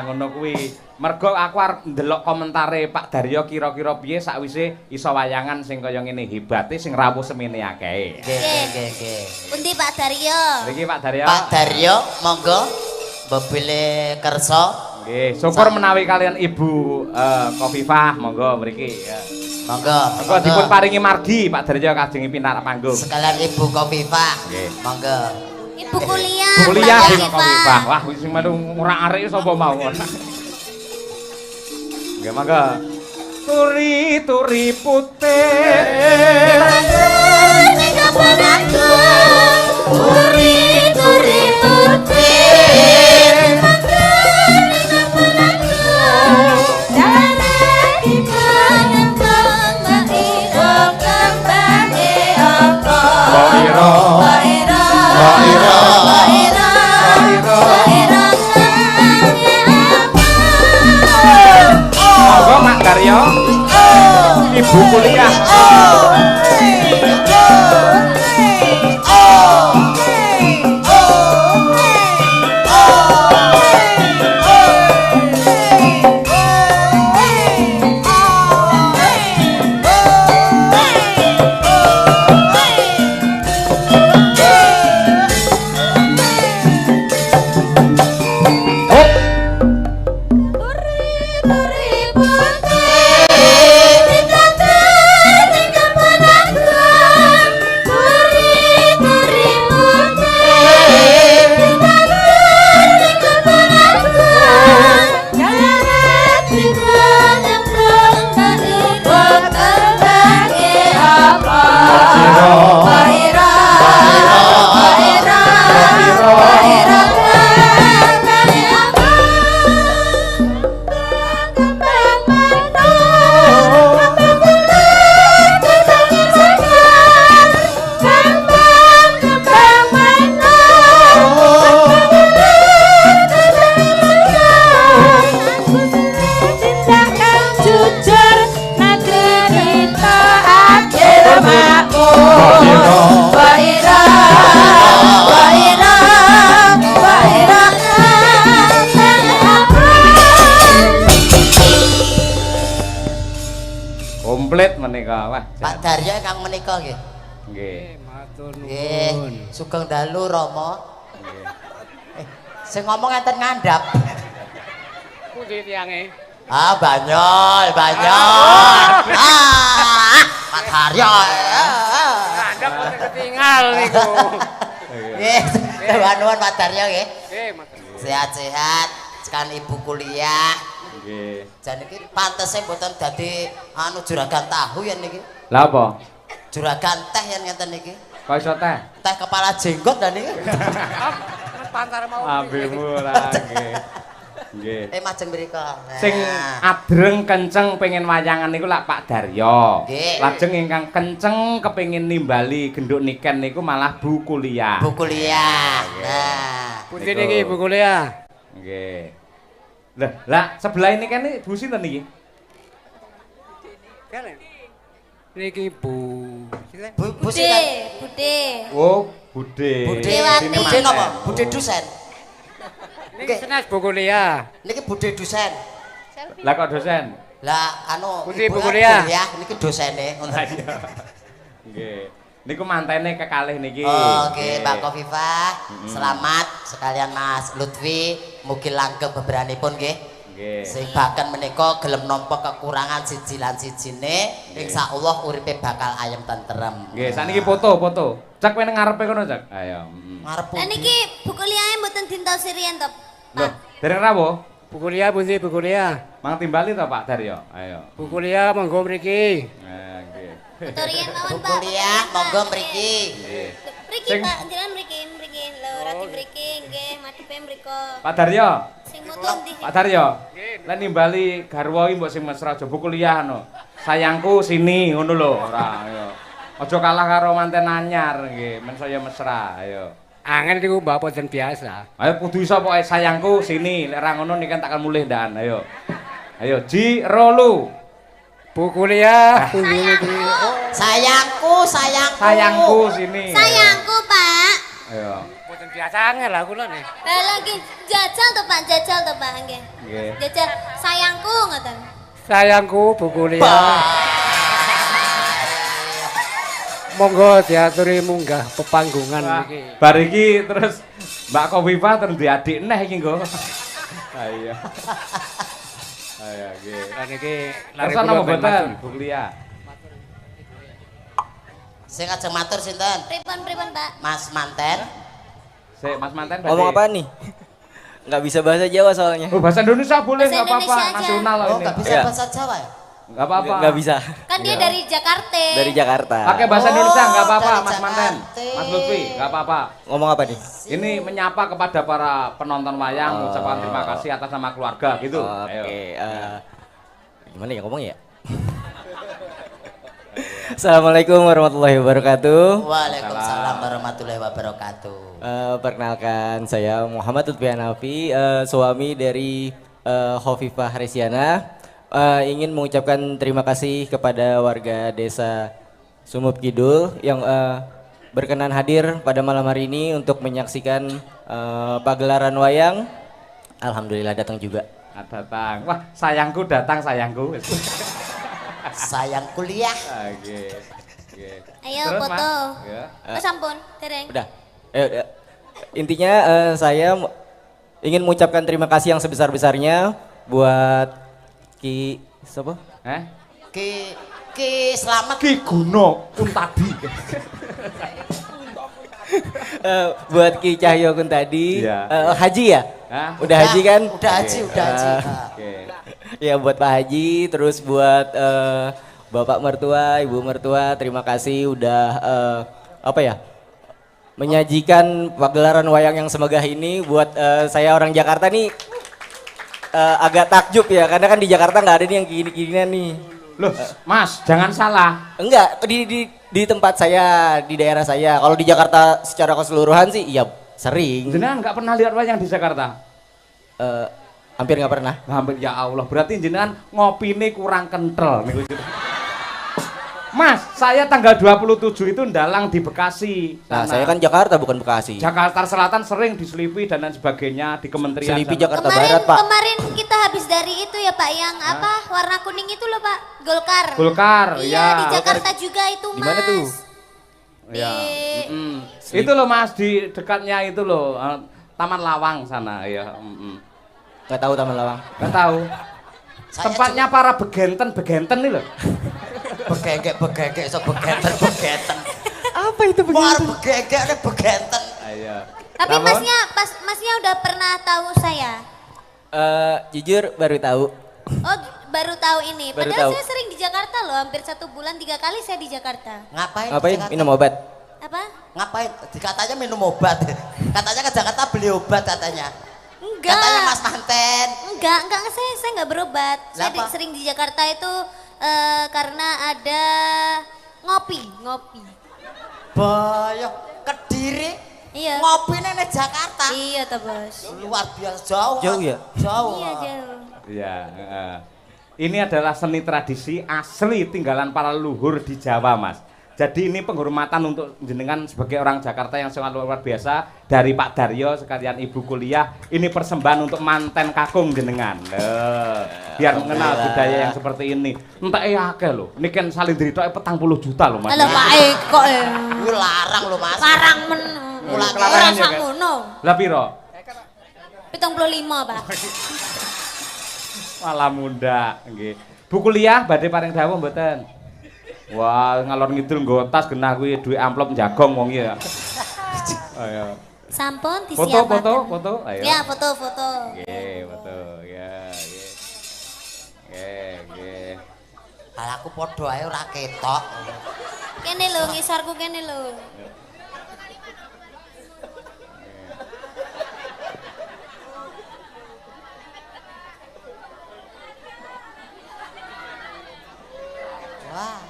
Ngono kuwi. Mergo aku arep ndelok komentare Pak Daryo kira-kira piye sakwise iso wayangan sing kaya ngene hebate sing rawuh semene akeh. Nggih. Pundi Pak Daryo? Niki Pak Daryo. Pak Daryo monggo mbebile kersa. Nggih, syukur menawi kalian Ibu Kofifah monggo mriki ya. Monggo dipun paringi margi Pak Daryo kajeng pinar panggung. Sekalian Ibu Kofifah. Nggih. Monggo. Ibu kuliah. Kuliah Ibu Kofifah. Wah, sing metu ora arek sapa mawon. Nggih monggo. Turi putih. Ning kapanku. Turi putih. Monggo Mak Daryo. Ibu kuliah. Komplit menika. Wah. Pak Daryo kang menika nggih. Nggih. Matur Nggih. nuwun. Sugeng dalu Rama. Nggih. Sing ngomong enten ngandhap. Pundi tiange? Banyol. Pak Daryo. Ngandhap kok ketinggal niku. Nggih, nuwun Pak Daryo nggih. Nggih, matur. Sehat-sehat, sekan ibu kuliah. Nggih. Jan iki pantese mboten dadi juragan tahu yen niki. Lah apa? Juragan teh yen ngeten niki. Kok iso teh? Teh kepala jenggot dan niki. Pantar mau. Ambilmu lah nggih. Nggih. Majeng mriko. Sing adreng kenceng pengen wayangan niku lak Pak Daryo. Nggih. Lajeng ingkang kenceng kepengin nimbali genduk Niken niku malah Bu Kuliah. Bu kuliah. Nah, Pundi niki Bu kuliah? Nggih. Lah sebelah ini kan Bu sinten niki? Kene. Niki Bu. Bude. Oh, Bude. Bude Wati. napa? Bude dosen. Niki senes Bu kuliah. Niki bude dosen. Lah kok dosen? Lah Pundi ibu Bu kuliah? niki dosene ngono. Nggih. Niku mantene kekalih niki. Oke, Mbak Kofifah. Selamat sekalian Mas Lutfi, mugi langgeng beberanipun nggih. Nggih. Sing bahkan menika gelem nampa kekurangan siji lan sijine, insyaallah uripe bakal ayem tentrem. Nggih, saniki foto. Cak kowe nang ngarepe kono, Cak. Ayo. Ngarep. Lah niki buku liyae mboten dintosi riyen to, Loh, Pak. dereng rawuh. Buku liya pundi buku liya? Mang timbali to Pak Daryo. Ayo. Buku liya monggo mriki. Nggih. Foto riyen mawon, Pak. Kuliah monggo mriki. Nggih. Mriki, Sing- Pak, jenengan mriki. Lho, rati mriki nggih, madhepe mriko. Pak Daryo. Sing mutu ndi? Pak Daryo. Lah nimbali garwa iki mbok sing mesra aja buku kuliah no. Sayangku sini ngono lho, ora ayo. Aja kalah karo manten anyar nggih, men saya mesra, ayo. Angel niku mbak boten biasa. Ayo kudu iso pokoke sayangku sini, lek ra ngono nikan takkan mulih ndan, ayo. Ayo Ji Rolu. Buku liya pundi mriki? Sayangku. Sayangku sini. Sayangku, Pak. Ayo. Boten biasa angel lah kula nih. Lah lagi jajal to, Pak, nggih. Nggih. Jajal sayangku ngoten. Sayangku buku liya. Monggo diaturi munggah pepanggungan Wah, iki. bar iki terus Mbak Kofifa terus duwe adik neh iki nggo. Ayo. Ayo nggih. Lah niki Terus ana apa mboten Bu kuliah? Sing ajeng matur sinten? Pripun, Pak? Mas Manten. Sik Mas Manten Ngomong apa nih? Nggak bisa bahasa Jawa soalnya. Oh, bahasa Indonesia boleh Bahasa enggak apa-apa, Indonesia aja. nasional Oh, ini. enggak bisa Iya. bahasa Jawa ya? Enggak apa-apa. Nggak bisa. Kan dia Iya. dari Jakarta. Dari Jakarta. Pakai bahasa Oh, Indonesia enggak apa-apa, dari Mas Manten. Jakarta. Mas Lutfi, enggak apa-apa. Ngomong apa nih? Ini menyapa kepada para penonton wayang, ucapan terima kasih atas nama keluarga gitu. Oke. Ayo. Gimana ya ngomong ya? Assalamualaikum warahmatullahi wabarakatuh. Waalaikumsalam warahmatullahi wabarakatuh. Perkenalkan saya Muhammad Lutfi Hanafi, suami dari Khofifah Resiana. Ingin mengucapkan terima kasih kepada warga desa Sumup Kidul yang berkenan hadir pada malam hari ini untuk menyaksikan pagelaran wayang. Alhamdulillah datang juga. Datang. Wah, sayangku datang sayangku. Sayang kuliah. Oke. Oke. Ayo Terus, foto. Mas? Ya. Oh, sampun, dereng. Udah. Intinya saya ingin mengucapkan terima kasih yang sebesar-besarnya buat siapa? Ki selamat. Ki Guno Kuntadi. Buat Ki Cahyo Kuntadi. Iya. Haji ya? Hah? Udah haji kan? Udah haji, udah haji. Oke. Ya buat Pak Haji, terus buat Bapak mertua, Ibu mertua, terima kasih udah menyajikan pagelaran wayang yang semegah ini. Buat saya orang Jakarta nih agak takjub ya, karena kan di Jakarta nggak ada nih yang gini-ginian nih. Loh, Mas, jangan salah. Enggak, di tempat saya, di daerah saya. Kalau di Jakarta secara keseluruhan sih iya sering. Jenengan nggak pernah lihat wayang di Jakarta? Hampir nggak pernah. Hampir, ya Allah, berarti jenengan ngopine kurang kental niku. Mas, saya tanggal 27 itu ndalang di Bekasi. Nah, sana. saya kan Jakarta bukan Bekasi. Jakarta Selatan sering diselipi dan lain sebagainya di kementerian. Selipi sana. Jakarta Barat, Pak. Kemarin kita habis dari itu ya, Pak, yang apa? Warna kuning itu loh, Pak. Golkar. Golkar, Iya, ya. di Jakarta juga itu, Mas. Di mana tuh? Ya. Di Itu loh Mas, di dekatnya itu loh Taman Lawang sana ya. Nggak tahu Taman Lawang. Nggak tahu. Saya Tempatnya para begenten nih loh. Begegek so begeten. Apa itu War begegek ada begenten. Ayo. Tapi Namun, masnya udah pernah tahu saya? Jujur baru tahu. Oh, baru tahu ini. Baru Padahal tahu. saya sering di Jakarta loh, hampir 1 bulan 3 kali saya di Jakarta. Ngapain? Ngapain? Jakarta? Minum obat. Apa? Ngapain? Katanya minum obat. Katanya ke Jakarta beli obat katanya. Enggak. Katanya Mas Manten. Enggak, saya nggak berobat. Saya Kenapa? sering di Jakarta itu karena ada ngopi. Bayang Kediri. Iya. Ngopi nih Jakarta. Iya, toh, Bos. Luar biasa jauh. Jauh ya? Jauh. Iya, jauh. ya. Ini adalah seni tradisi asli tinggalan para leluhur di Jawa, Mas. Jadi ini penghormatan untuk jenengan sebagai orang Jakarta yang sangat luar biasa dari Pak Daryo sekalian Ibu kuliah. Ini persembahan untuk manten kakung jenengan. Biar mengenal budaya yang seperti ini. Entah akeh lho. Ini kan Salindri tok 40 juta loh, Mas. Halo Pak Eko ya. Gue larang lo Mas. Larang men. Ulang kelarangan Ora ya, Kak? sakmono. Lah piro? 75, Pak. Malah munda nggih. Bu kuliah badhe paring dawuh mboten? Wah, ngalor ngidul nggo tas genah kuwi dhuwit amplop jagong wong ya. Ayo. Sampun disiapkan. Foto, ayo. Ya, foto. Nggih, foto. Ya, nggih. Nggih. Lah aku padha ae ora ketok. Kene lho, ngisarku kene lho. Wah.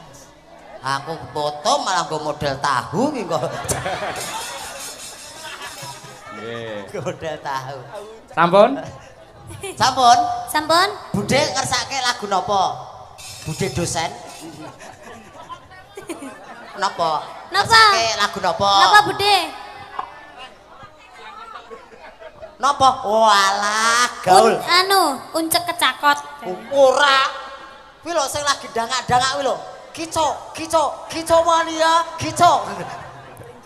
Aku foto malah nggo model tahu iki kok. Nggih. Model tahu. Sampun? Sampun? Sampun? Bude ngersake lagu napa? Bude dosen? Napa? Ngersake lagu napa? Napa, Bude? Napa? Walah, gaul. Uncek kecakot. Ora. Kuwi lho sing lagi dangak-dangak kuwi lho. Kico mania, kico.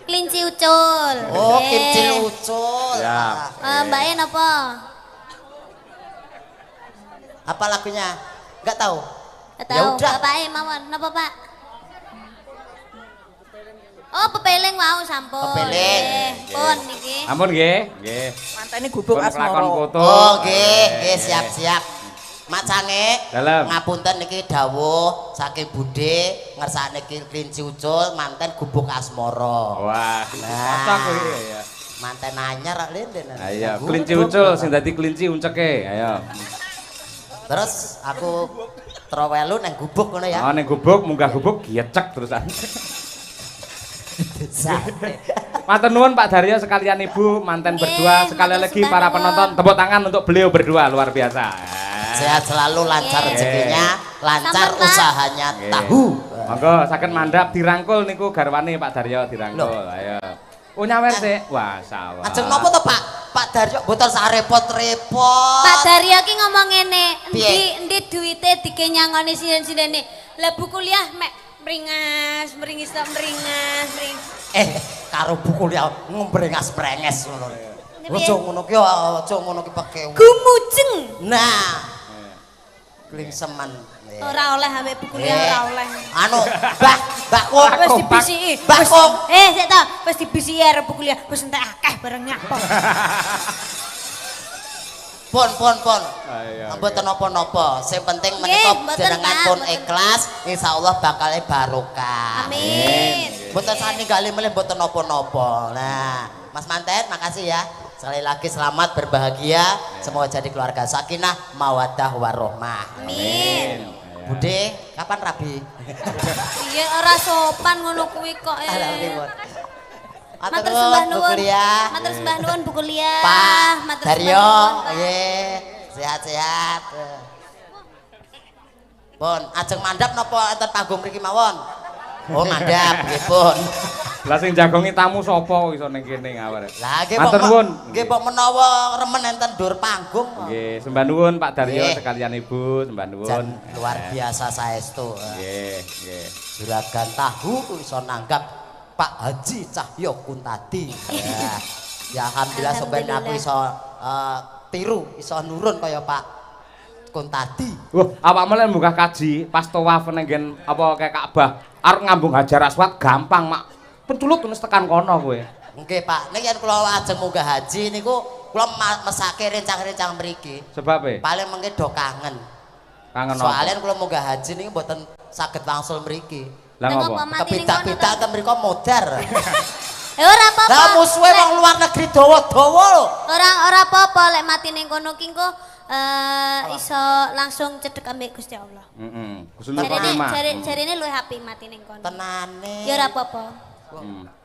Kelinci ucul. Oh, kelinci ucul. Ya. Mbaknya napa? Apa lagunya? Enggak tahu. Gak Ya tahu. udah. Bapaknya mawon. Napa, Pak? Oh, pepeling mau sampun. Pepeling. Pun niki. Ampun nggih. Nggih. Mantene gubuk Pun kelakon asmara. foto. Oh, nggih, siap-siap. Mak Cange, Dalem. ngapunten niki dawuh saking Bude ngersakne kelinci ucul manten gubuk asmara. Wah, cocok kuwi ya. Manten anyar linden. Ayo, kelinci ucul sing dadi kelinci unceke. Ayo. Terus aku trowelu nang gubuk ngono ya. Oh, ning gubuk munggah gubuk giecek terusan. Matur nuwun Pak Daryo sekalian Ibu, manten berdua, sekali matur lagi sembah para nuwun. penonton tepuk tangan untuk beliau berdua luar biasa. Sehat selalu, lancar Nggih. rezekinya, lancar Sampun, Pak. usahanya Nggih. tahu. Monggo saged mandhap dirangkul niku garwane Pak Daryo dirangkul. Ayo. Oh nyawer sik. Wah, sawah. Ajeng napa to Pak? Pak Daryo mboten sak repot-repot. Pak Daryo ki ngomong ngene, Piye? endi duwite dikenyangoni sinden-sindene. Lah bu kuliah mek meringas, mering. Karo buku liya ngembrengas-brenges ngono. Piye? Aja ngono ki pake. Gumujeng. Nah. Klingseman. Ora oleh ambek bu kuliah ora oleh. Anu, Mbak Kok. Wis dibisiki. Mbak Kok. Sik to, wis dibisiki arep bu kuliah, wis entek akeh barangnya apa. Pun. Ayo. Mboten napa-napa. Sing penting Nggih, menika mboten, jenengan Pak, pun mboten. ikhlas, insyaallah bakal barokah. Amin. Mboten saninggali melih mboten napa-napa. Nah, Mas Manten makasih ya. Sekali lagi selamat berbahagia. Semoga jadi keluarga sakinah, mawaddah warahmah. Amin. Bude, kapan rabi? Iya ora sopan ngono kuwi kok. Alhamdulillah. Matur sembah nuwun. Kuliah. Matur sembah nuwun bu kuliah. Pak Matur Daryo, sembah nuwun. nggih. Sehat-sehat. Pun, ajeng mandhap napa enten panggung mriki mawon? Oh, mandhap nggih, Pun. Lah sing jagongi tamu sapa iso ning kene ngawur. Lah nggih Matur Pak. nuwun. Nggih Pak menawa remen enten dur panggung. Nggih, sembah nuwun Pak Daryo Nggih. sekalian Ibu, sembah nuwun. Jan luar biasa saestu. Nggih. Juragan tahu iso nanggap Pak Haji Cahyo Kuntadi. Ya alhamdulillah sampeyan aku iso tiru, iso nurun kaya Pak Kuntadi. Wah, awakmu lek munggah kaji pas tawaf ning nggen apa kayak Ka'bah, arep ngambung Hajar Aswad gampang, Mak. Penculut terus tekan kono kowe. Nggih Pak, niki yen kula ajeng munggah haji niku kula mesake rencang-rencang mriki. Sebab e? Paling mengke do kangen. Kangen apa? Soalnya kula munggah haji niku mboten saged wangsul mriki. Lah Nang ngopo? apa mati ning kono Kepitak-pitak to? ten mriku modar. Ora apa-apa. Lah musuhe wong luar negeri dawa-dawa lho. Ora apa-apa lek mati ning kono ki engko iso langsung cedhek ambek Gusti Allah. Heeh. Kusune Khotimah. Jarine luwih apik mati ning kono. Tenane. Ya ora apa-apa.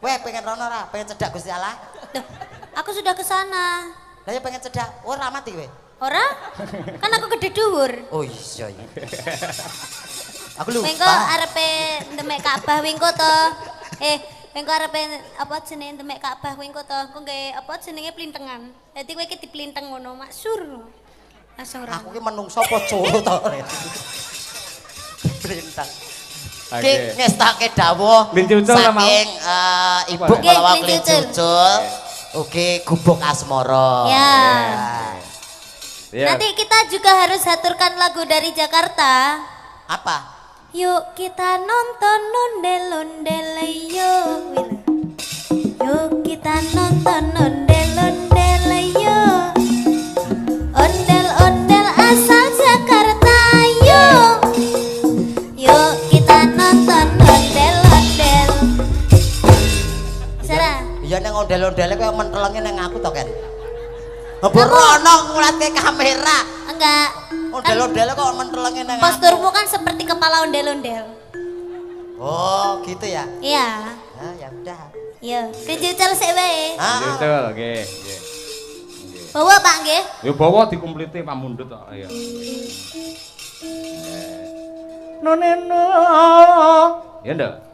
Kowe pengen rono ora? Pengen cedak Gusti Allah? Duh, aku sudah ke sana. Lah ya pengen cedak. Ora mati kowe. Ora? Kan aku gede dhuwur. Oh iya. Aku lupa. Wengko arepe ndemek Ka'bah wengko to. Wengko arepe apa jenenge ndemek Ka'bah wengko to. Engko nggae apa jenenge plintengan. Dadi kowe iki diplinteng ngono, maksur. Langsung ora. Aku ki menungso apa coro to. Perintah. Ki Oke. ngestake dawuh Kelinci ucul lah, Mau. saking ibu Nggih, kalawa kelinci kelinci ucul. ucul. Ugi gubuk asmara. Ya. Iya. Nanti kita juga harus haturkan lagu dari Jakarta. Apa? Yuk kita nonton ondel-ondel yuk. Yuk kita nonton ondel-ondel yuk. Ondel-ondel asal Jakarta yuk. Yuk kita nonton ondel-ondel. Sarah. Iya neng ondel-ondele kaya mentelenge neng aku to Ken. Ngebrono ngulat ke kamera. Enggak. Ondel-ondele kok mentelenge neng aku. Posturmu kan seperti kepala ondel-ondel. Oh, gitu ya. Iya. Nah, ya udah. Iya, kejucal sik wae. Betul, nggih, nggih. Bawa Pak nggih. Ya bawa dikumpliti Pak Mundut kok. Iya. Noneno. Ya ndak?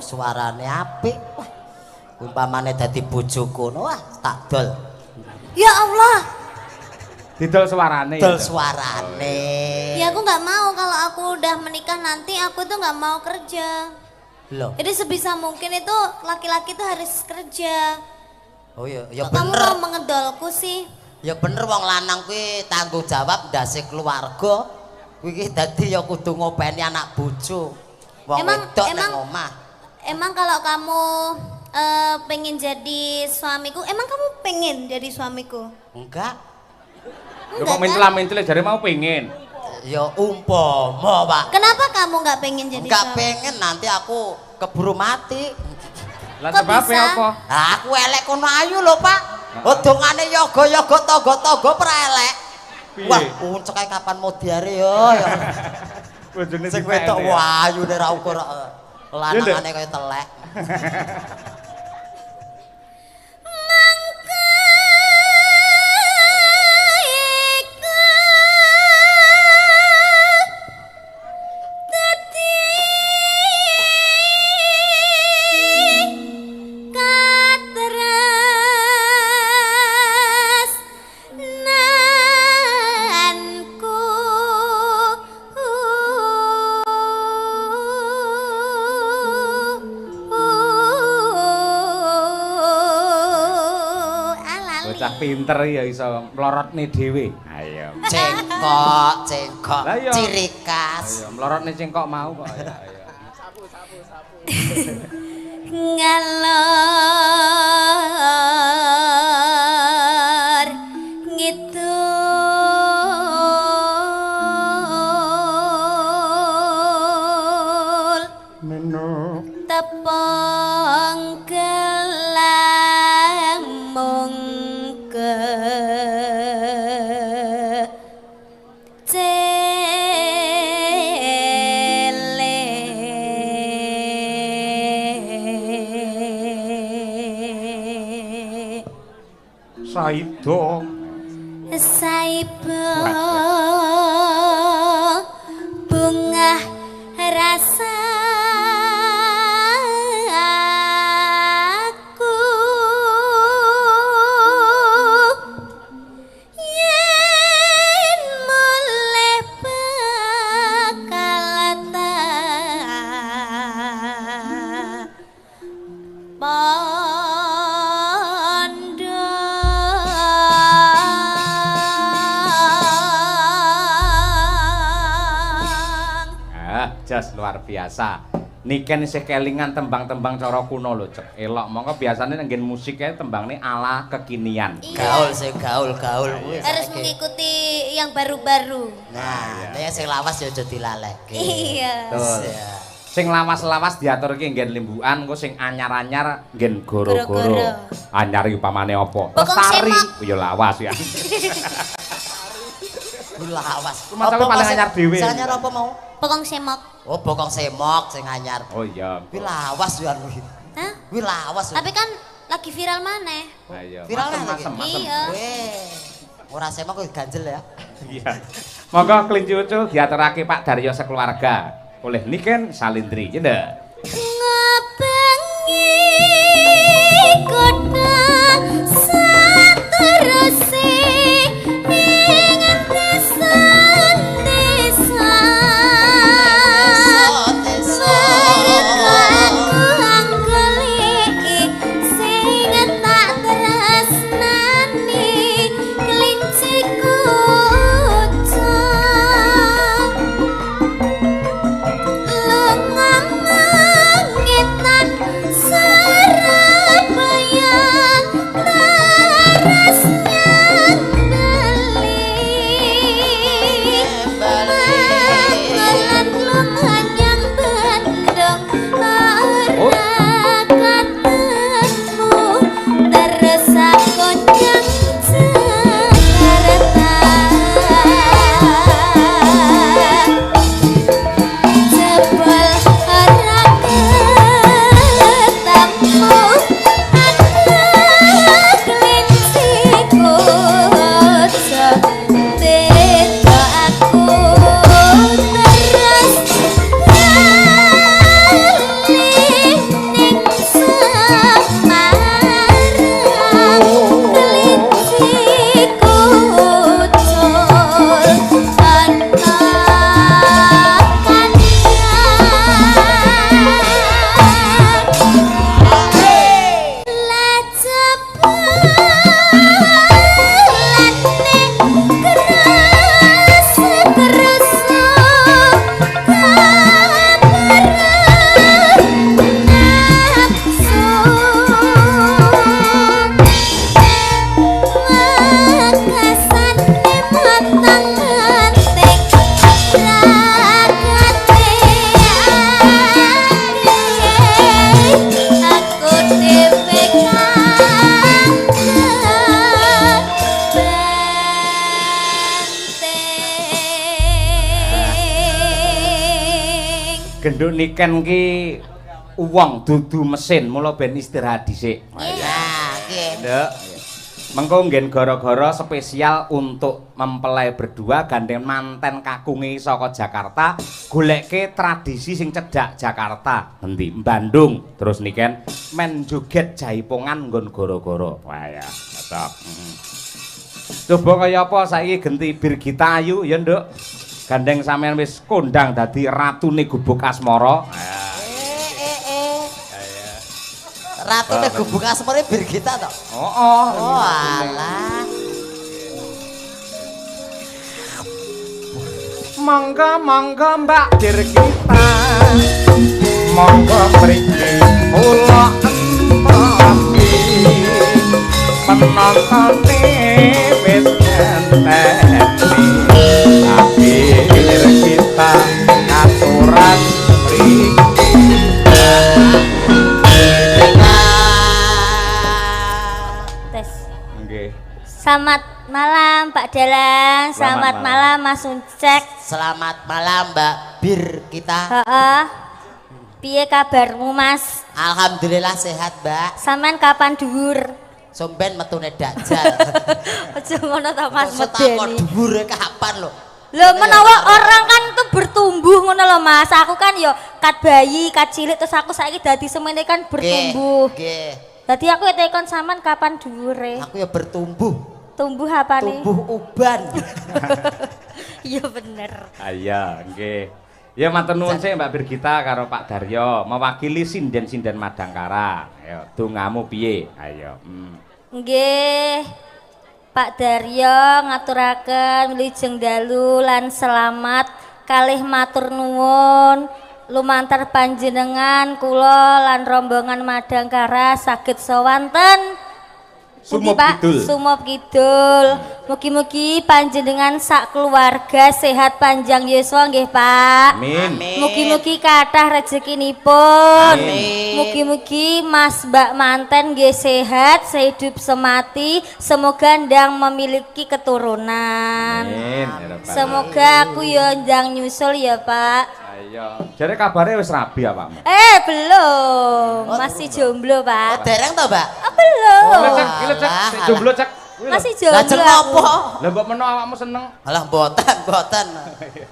Suarane apik. Wah. Umpamane dadi bojoku wah tak dol. Ya Allah. Didol suarane. Dol suarane. Ya aku nggak mau kalau aku udah menikah nanti aku tuh nggak mau kerja. Loh. Jadi sebisa mungkin itu laki-laki tuh harus kerja. Oh iya, ya Kok kamu bener. mau mengedolku sih? Ya bener wong lanang kuwi tanggung jawab ndase keluarga. Kuwi iki dadi ya kudu ngopeni anak bojo. Wong wedok nang omah. Emang kalau kamu pengen jadi suamiku, emang kamu pengen jadi suamiku? Enggak. Ya kok mentel-mentel jare mau pengen. Ya umpama, Pak. Kenapa kamu nggak pengen jadi Enggak suami? pengen nanti aku keburu mati. Lah Kok sebabnya bisa? apa? Aku elek kono ayu lho, Pak. Odongane yoga-yoga togo-togo pra elek. Piye? Wah, uncek ae kapan mau diare yo. Bojone Sing wedok wayu nek ra ukur lanangane kaya telek. Bocah pinter ya iso mlorotne dhewe. Ayo. Cengkok, Lah iya. ciri khas. Ayo mlorotne cengkok mau kok. Ayo. Ngalor ngidul Meno tepung gelang mungke Saido Saibo bunga rasa aku yen mulai bakal jas luar biasa. Niken isih kelingan tembang-tembang cara kuno lho, Cek. Elok mongko biasane nang nggen musik kae tembangne ala kekinian. Gaul sing gaul kuwi. harus mengikuti yang baru-baru. Nah, nek sing lawas ya aja dilaleke. Iya. Betul. Sing lawas-lawas diaturke nggen limbukan, engko sing anyar-anyar nggen goro-goro. Goro-goro. Anyar iki upamane apa? Bokong Lestari. semok. Ya lawas ya. Lawas. Masalahe paling anyar dhewe. Sing anyar apa mau? Pokong semok. Oh, bokong semok sing anyar. Oh iya. Kuwi lawas yo anu. Hah? Kuwi lawas. Tapi kan lagi viral maneh. Ayo. Viral lagi. Iya. Ora sema kok ganjel ya. Iya. Monggo kelinci ucul diaturake Pak Daryo sekeluarga. Oleh Niken Salindri, ya ndak? Ngabengi kota sateruse ing desa-desa. Genduk Niken ki uwong dudu mesin, mula ben istirahat dhisik. Ya, nggih. Nduk. Mengko nggen gara-gara spesial untuk mempelai berdua gandeng manten kakunge saka Jakarta goleke tradisi sing cedhak Jakarta. Endi? Bandung. Terus Niken men joget jaipongan nggon gara-gara. Wah ya, cocok. Coba kaya apa saiki genti Birgita Ayu ya, Nduk. Gandeng sampean wis kondang dadi ratune Gubuk Asmara. Ratune Gubuk Asmara Birgita to? Oh, oh alah. Mangga Mbak Birgita. Monggo mriki kula entoki. Penontone wis enteni. Tapi Birgita aturan mriki. Selamat malam Pak Dalang, selamat malam Mas Uncek. Selamat malam Mbak Birgita. Heeh. Piye kabarmu Mas? Alhamdulillah sehat Mbak. Sampean kapan dhuwur? Somben metune dajal. Aja ngono ta Mas medeni. Takon dhuwure kapan lho? Lho menawa orang kan tuh bertumbuh ngono lho Mas. Aku kan yo kat bayi, kat cilik terus aku saiki dadi semene kan bertumbuh. Nggih. Dadi aku tekon sampean kapan dhuwure? Aku ya bertumbuh. Tumbuh apa nih? Tumbuh uban. Iya bener. Iya, nggih. Ya matur nuwun sih Mbak Birgita karo Pak Daryo mewakili sinden-sinden Madangkara. Ayo, dongamu piye? Ayo. Nggih. Pak Daryo ngaturaken wilujeng dalu lan selamat kalih matur nuwun lumantar panjenengan kula lan rombongan Madangkara saged sawanten Sumop Kidul. Sumop Kidul. Mugi-mugi panjenengan sak keluarga sehat panjang yuswa nggih Pak. Amin. Mugi-mugi kathah rezekinipun. Amin. Mugi-mugi Mas Mbak manten nggih sehat sehidup semati. Semoga ndang memiliki keturunan. Amin. Semoga aku yo ndang nyusul ya Pak. Iya. Jare kabare wis rabi apa, Mbak? Belum. Masih jomblo, Pak. Dereng to, Mbak? Belum. Cek, jomblo cek. Masih Lah jomblo. jeneng apa? Lah mbok meno awakmu seneng. Alah mboten.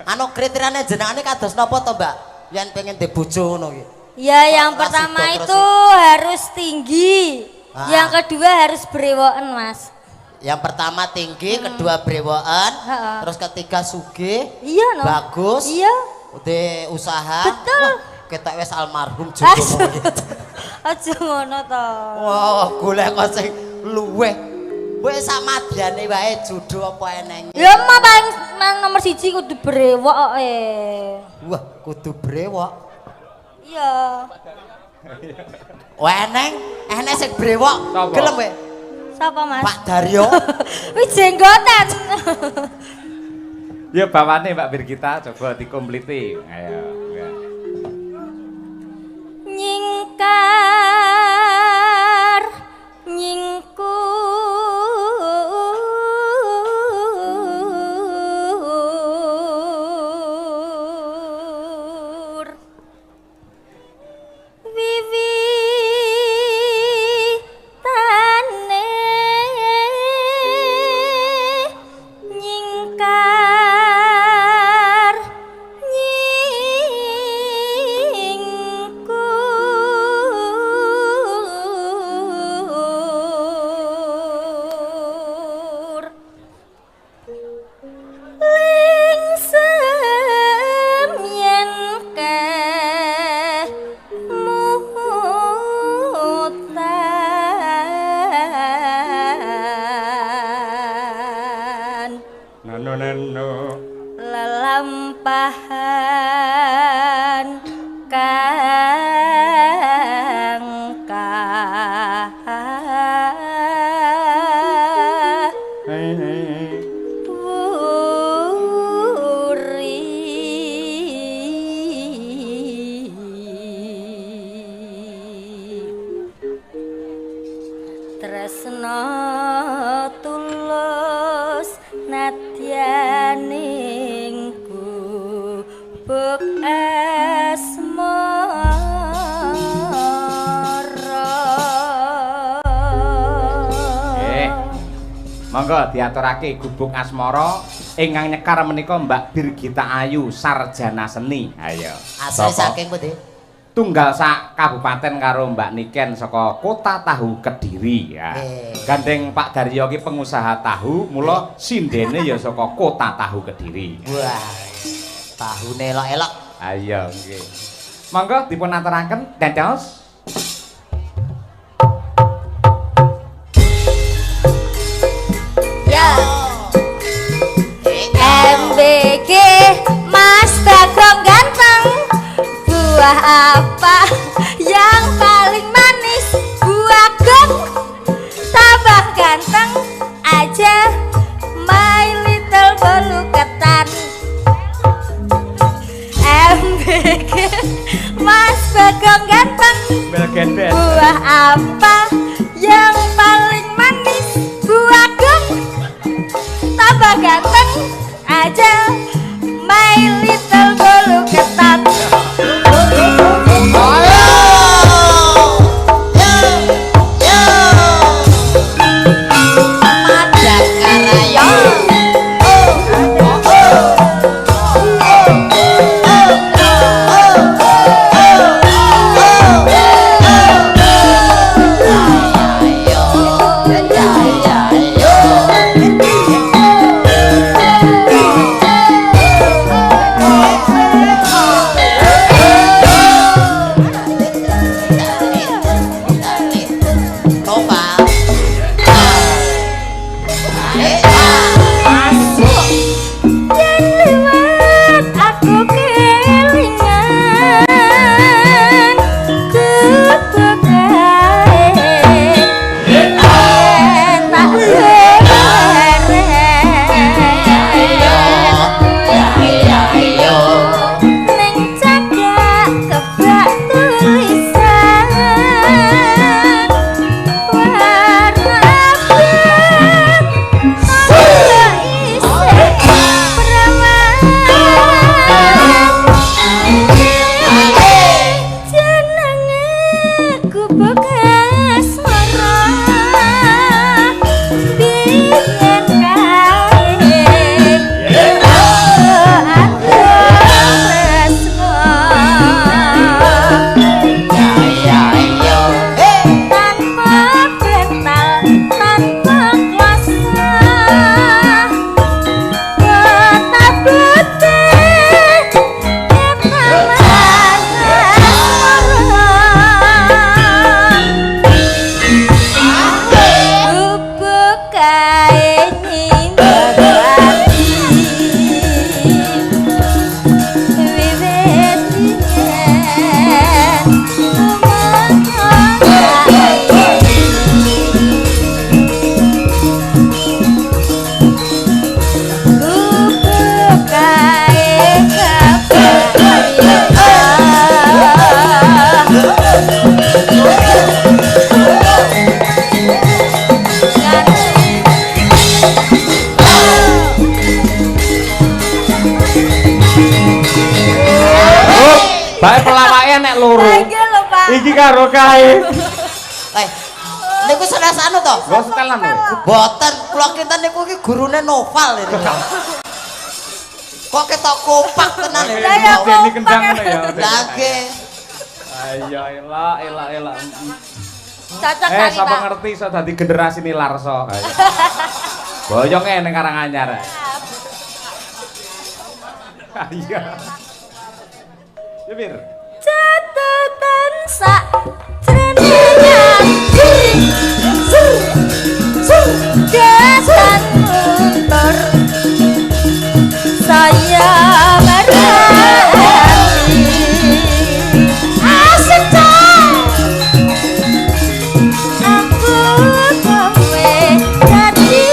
Anu kriteriane jenengane kados napa to, Mbak? Yen pengen di bojo ngono ki. Ya, yang Kok pertama rasido itu harus tinggi. Yang kedua harus berewoken, Mas. Yang pertama tinggi, kedua brewoken, Heeh. terus ketiga sugih, Iya, no. bagus, Iya. udah usaha. Betul. Wah, kita wis almarhum jodohmu. Aja ngono to. Wah, golek kok sing luweh. Wis samadiyane wae jodoh apa eneng. Ya mah paling nomor 1 kudu brewok kok. Wah, kudu brewok. Iya. Wah, eneng sing brewok. Sapa? Gelem kowe? Sapa, Mas? Pak Daryo. Wih jenggotan. Ya bawane Mbak Birgita coba dikompliti. Ayo. Ya. Nyingkar nyingkur wiwitane nyingkar nyingkur lingsem yen kemutan Nano. lelampahan kang tresno tulus nadyaning buk asmara. Monggo diaturake gubuk asmara ingkang nyekar menika Mbak Birgita Ayu sarjana seni. Ayo. Asli Sapa? saking pundi? Tunggal sak kabupaten karo Mbak Niken saka Kota Tahu Kediri ya. Gandeng Pak Daryo ki pengusaha tahu, mula sindene ya saka Kota Tahu Kediri. Wah. Tahune elok-elok. Ayo nggih. Monggo dipun aturaken dantos. Ya. MBG Mas Bagong ganteng. Buah apa yang paling manis? Buah gong. Tambah ganteng aja my little bolu ketan. MBG Mas Bagong ganteng. Belgendet. Buah apa yang paling manis? Buah gong. Tambah ganteng aja my little bolu ketan. kae nyinggati wiwit yen Bae pelawake nek loro. Iki karo kae. Niku sanes anu to? Lho setelan lho. Mboten, kula kinten niku iki gurune novel ini. Kok ketok kompak tenan lho. Jadi kendang ngono ya. Lagi. Ayo elak. Cocok kali, sapa Pak. ngerti iso dadi generasi Nilarso. Boyonge ning Karanganyar. Iya. Ya Bir. Catatan sak jroning gasan mundur saya merhati asecah aku kowe dadi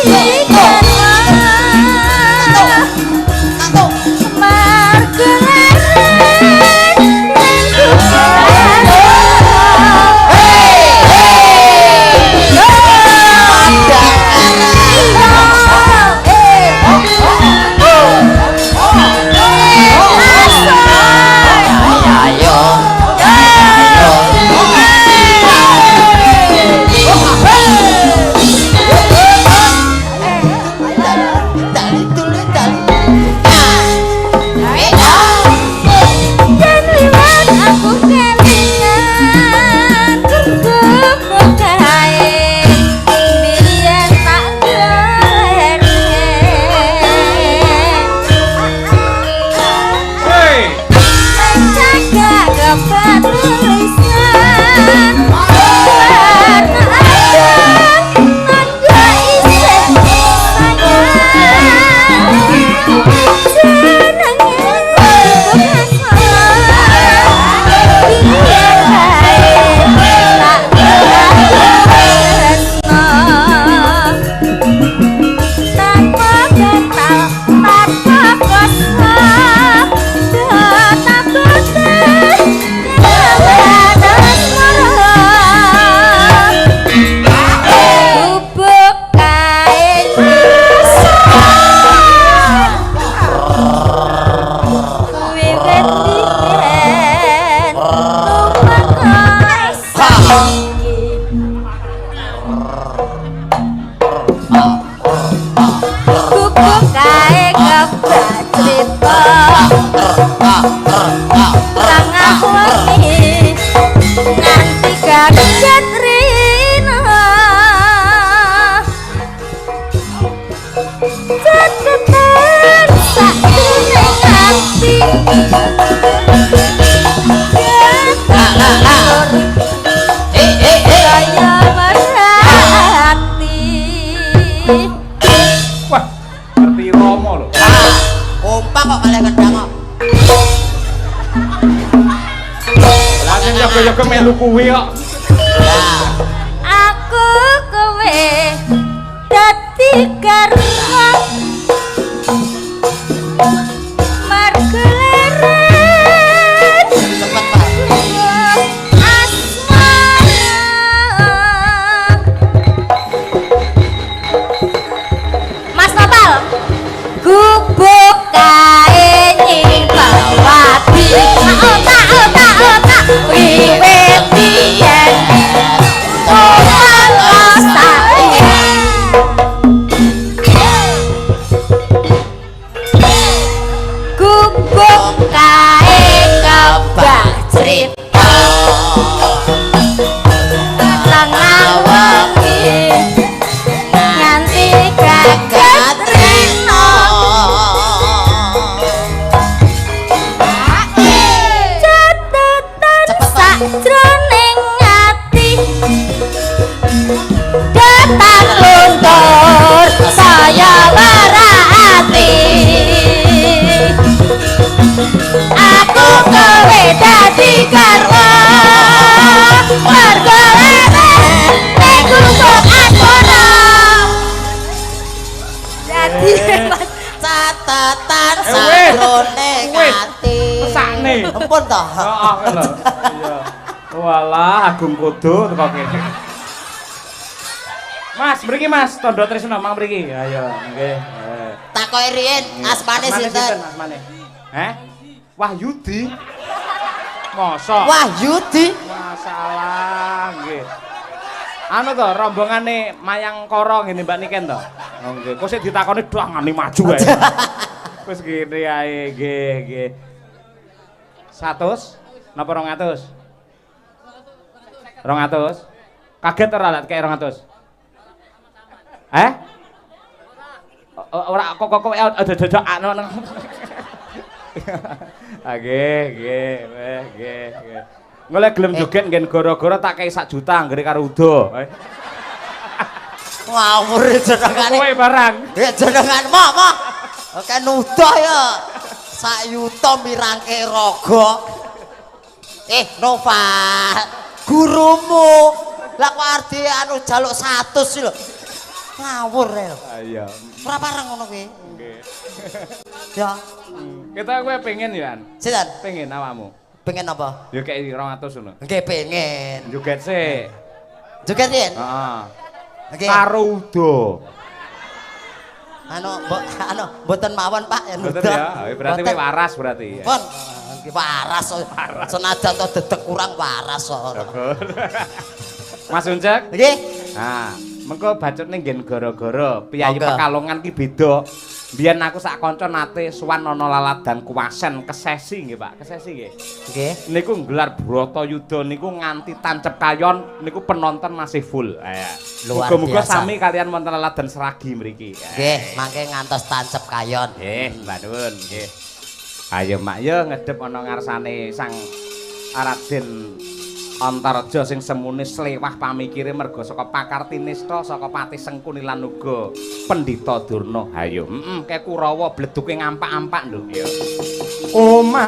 Wah, ngerti Romo lho. Kompak kok kalih kendang kok. Lah sing yoga-yoga melu kuwi kok. aku kowe dadi karma marguleren Cepet, Pak. Mas Nopal gubuk kae nyipawati otak wiwit biyen ora saiki Sajroning ati. Sakne. Ampun to. Heeh lho. Iya. Walah Agung Kudu teko kene. Mas, mriki Mas, Tondo Tresna mang mriki. Ayo, nggih. Takoki riyen asmane sinten? Asmane. Heh? Wahyudi. Mosok. Wahyudi. Masalah nggih. Anu to rombongane Mayang Kara ngene Mbak Niken to. Oh nggih, kok sik ditakoni doang ngani maju ae. Wis ngene ae nggih. 100 napa 200? 200. Kaget ora lek kaya 200. Ora kok ada anu. Nggih. Ngoleh gelem joget nggen gara-gara tak kei 1 juta anggere karo Udo. Ngawur jenengane. Kowe barang. Ya jenengan mah. Oke nuduh ya. 1 yuta mirangke raga. Nova. Gurumu. Lah kok arep anu jaluk 100 sih lho. Ngawur ya. Iya. Ora pareng ngono kuwi. Nggih. Ya. Kita kowe pengen ya, An? Sinten? Pengen awakmu. Pengen apa? Ya kei 200 ngono. Nggih pengen. Joget sik. Joget yen? Heeh. Nggih. Karo Udo. Mboten mawon Pak ya Betul ya. Berarti kowe waras berarti ya. Pun. Waras. Senajan to dedek kurang waras kok. Mas Uncek? Nggih. Nah, mengko bacotne nggen gara-gara Piyayi Pekalongan ki beda. Biyen aku sak kanca nate sowan ana laladan Kuwasen Kesesi nggih Pak, Kesesi nggih. Nggih. Niku nggelar Bratayuda niku nganti tancep kayon niku penonton masih full. Muga-muga sami kalian wonten laladan Seragi mriki. Nggih, mangke ngantos tancep kayon. Nggih, Mbak Nun, nggih. Ayo Mak yo ngedhep ana ngarsane Sang Raden Antareja sing semune slewah pamikire merga saka Pakartinista saka Pati Sengkuni lan uga Pendhita Durna. Hayo, kaya Kurawa bleduke ngampak-ampak nduk ya. Omah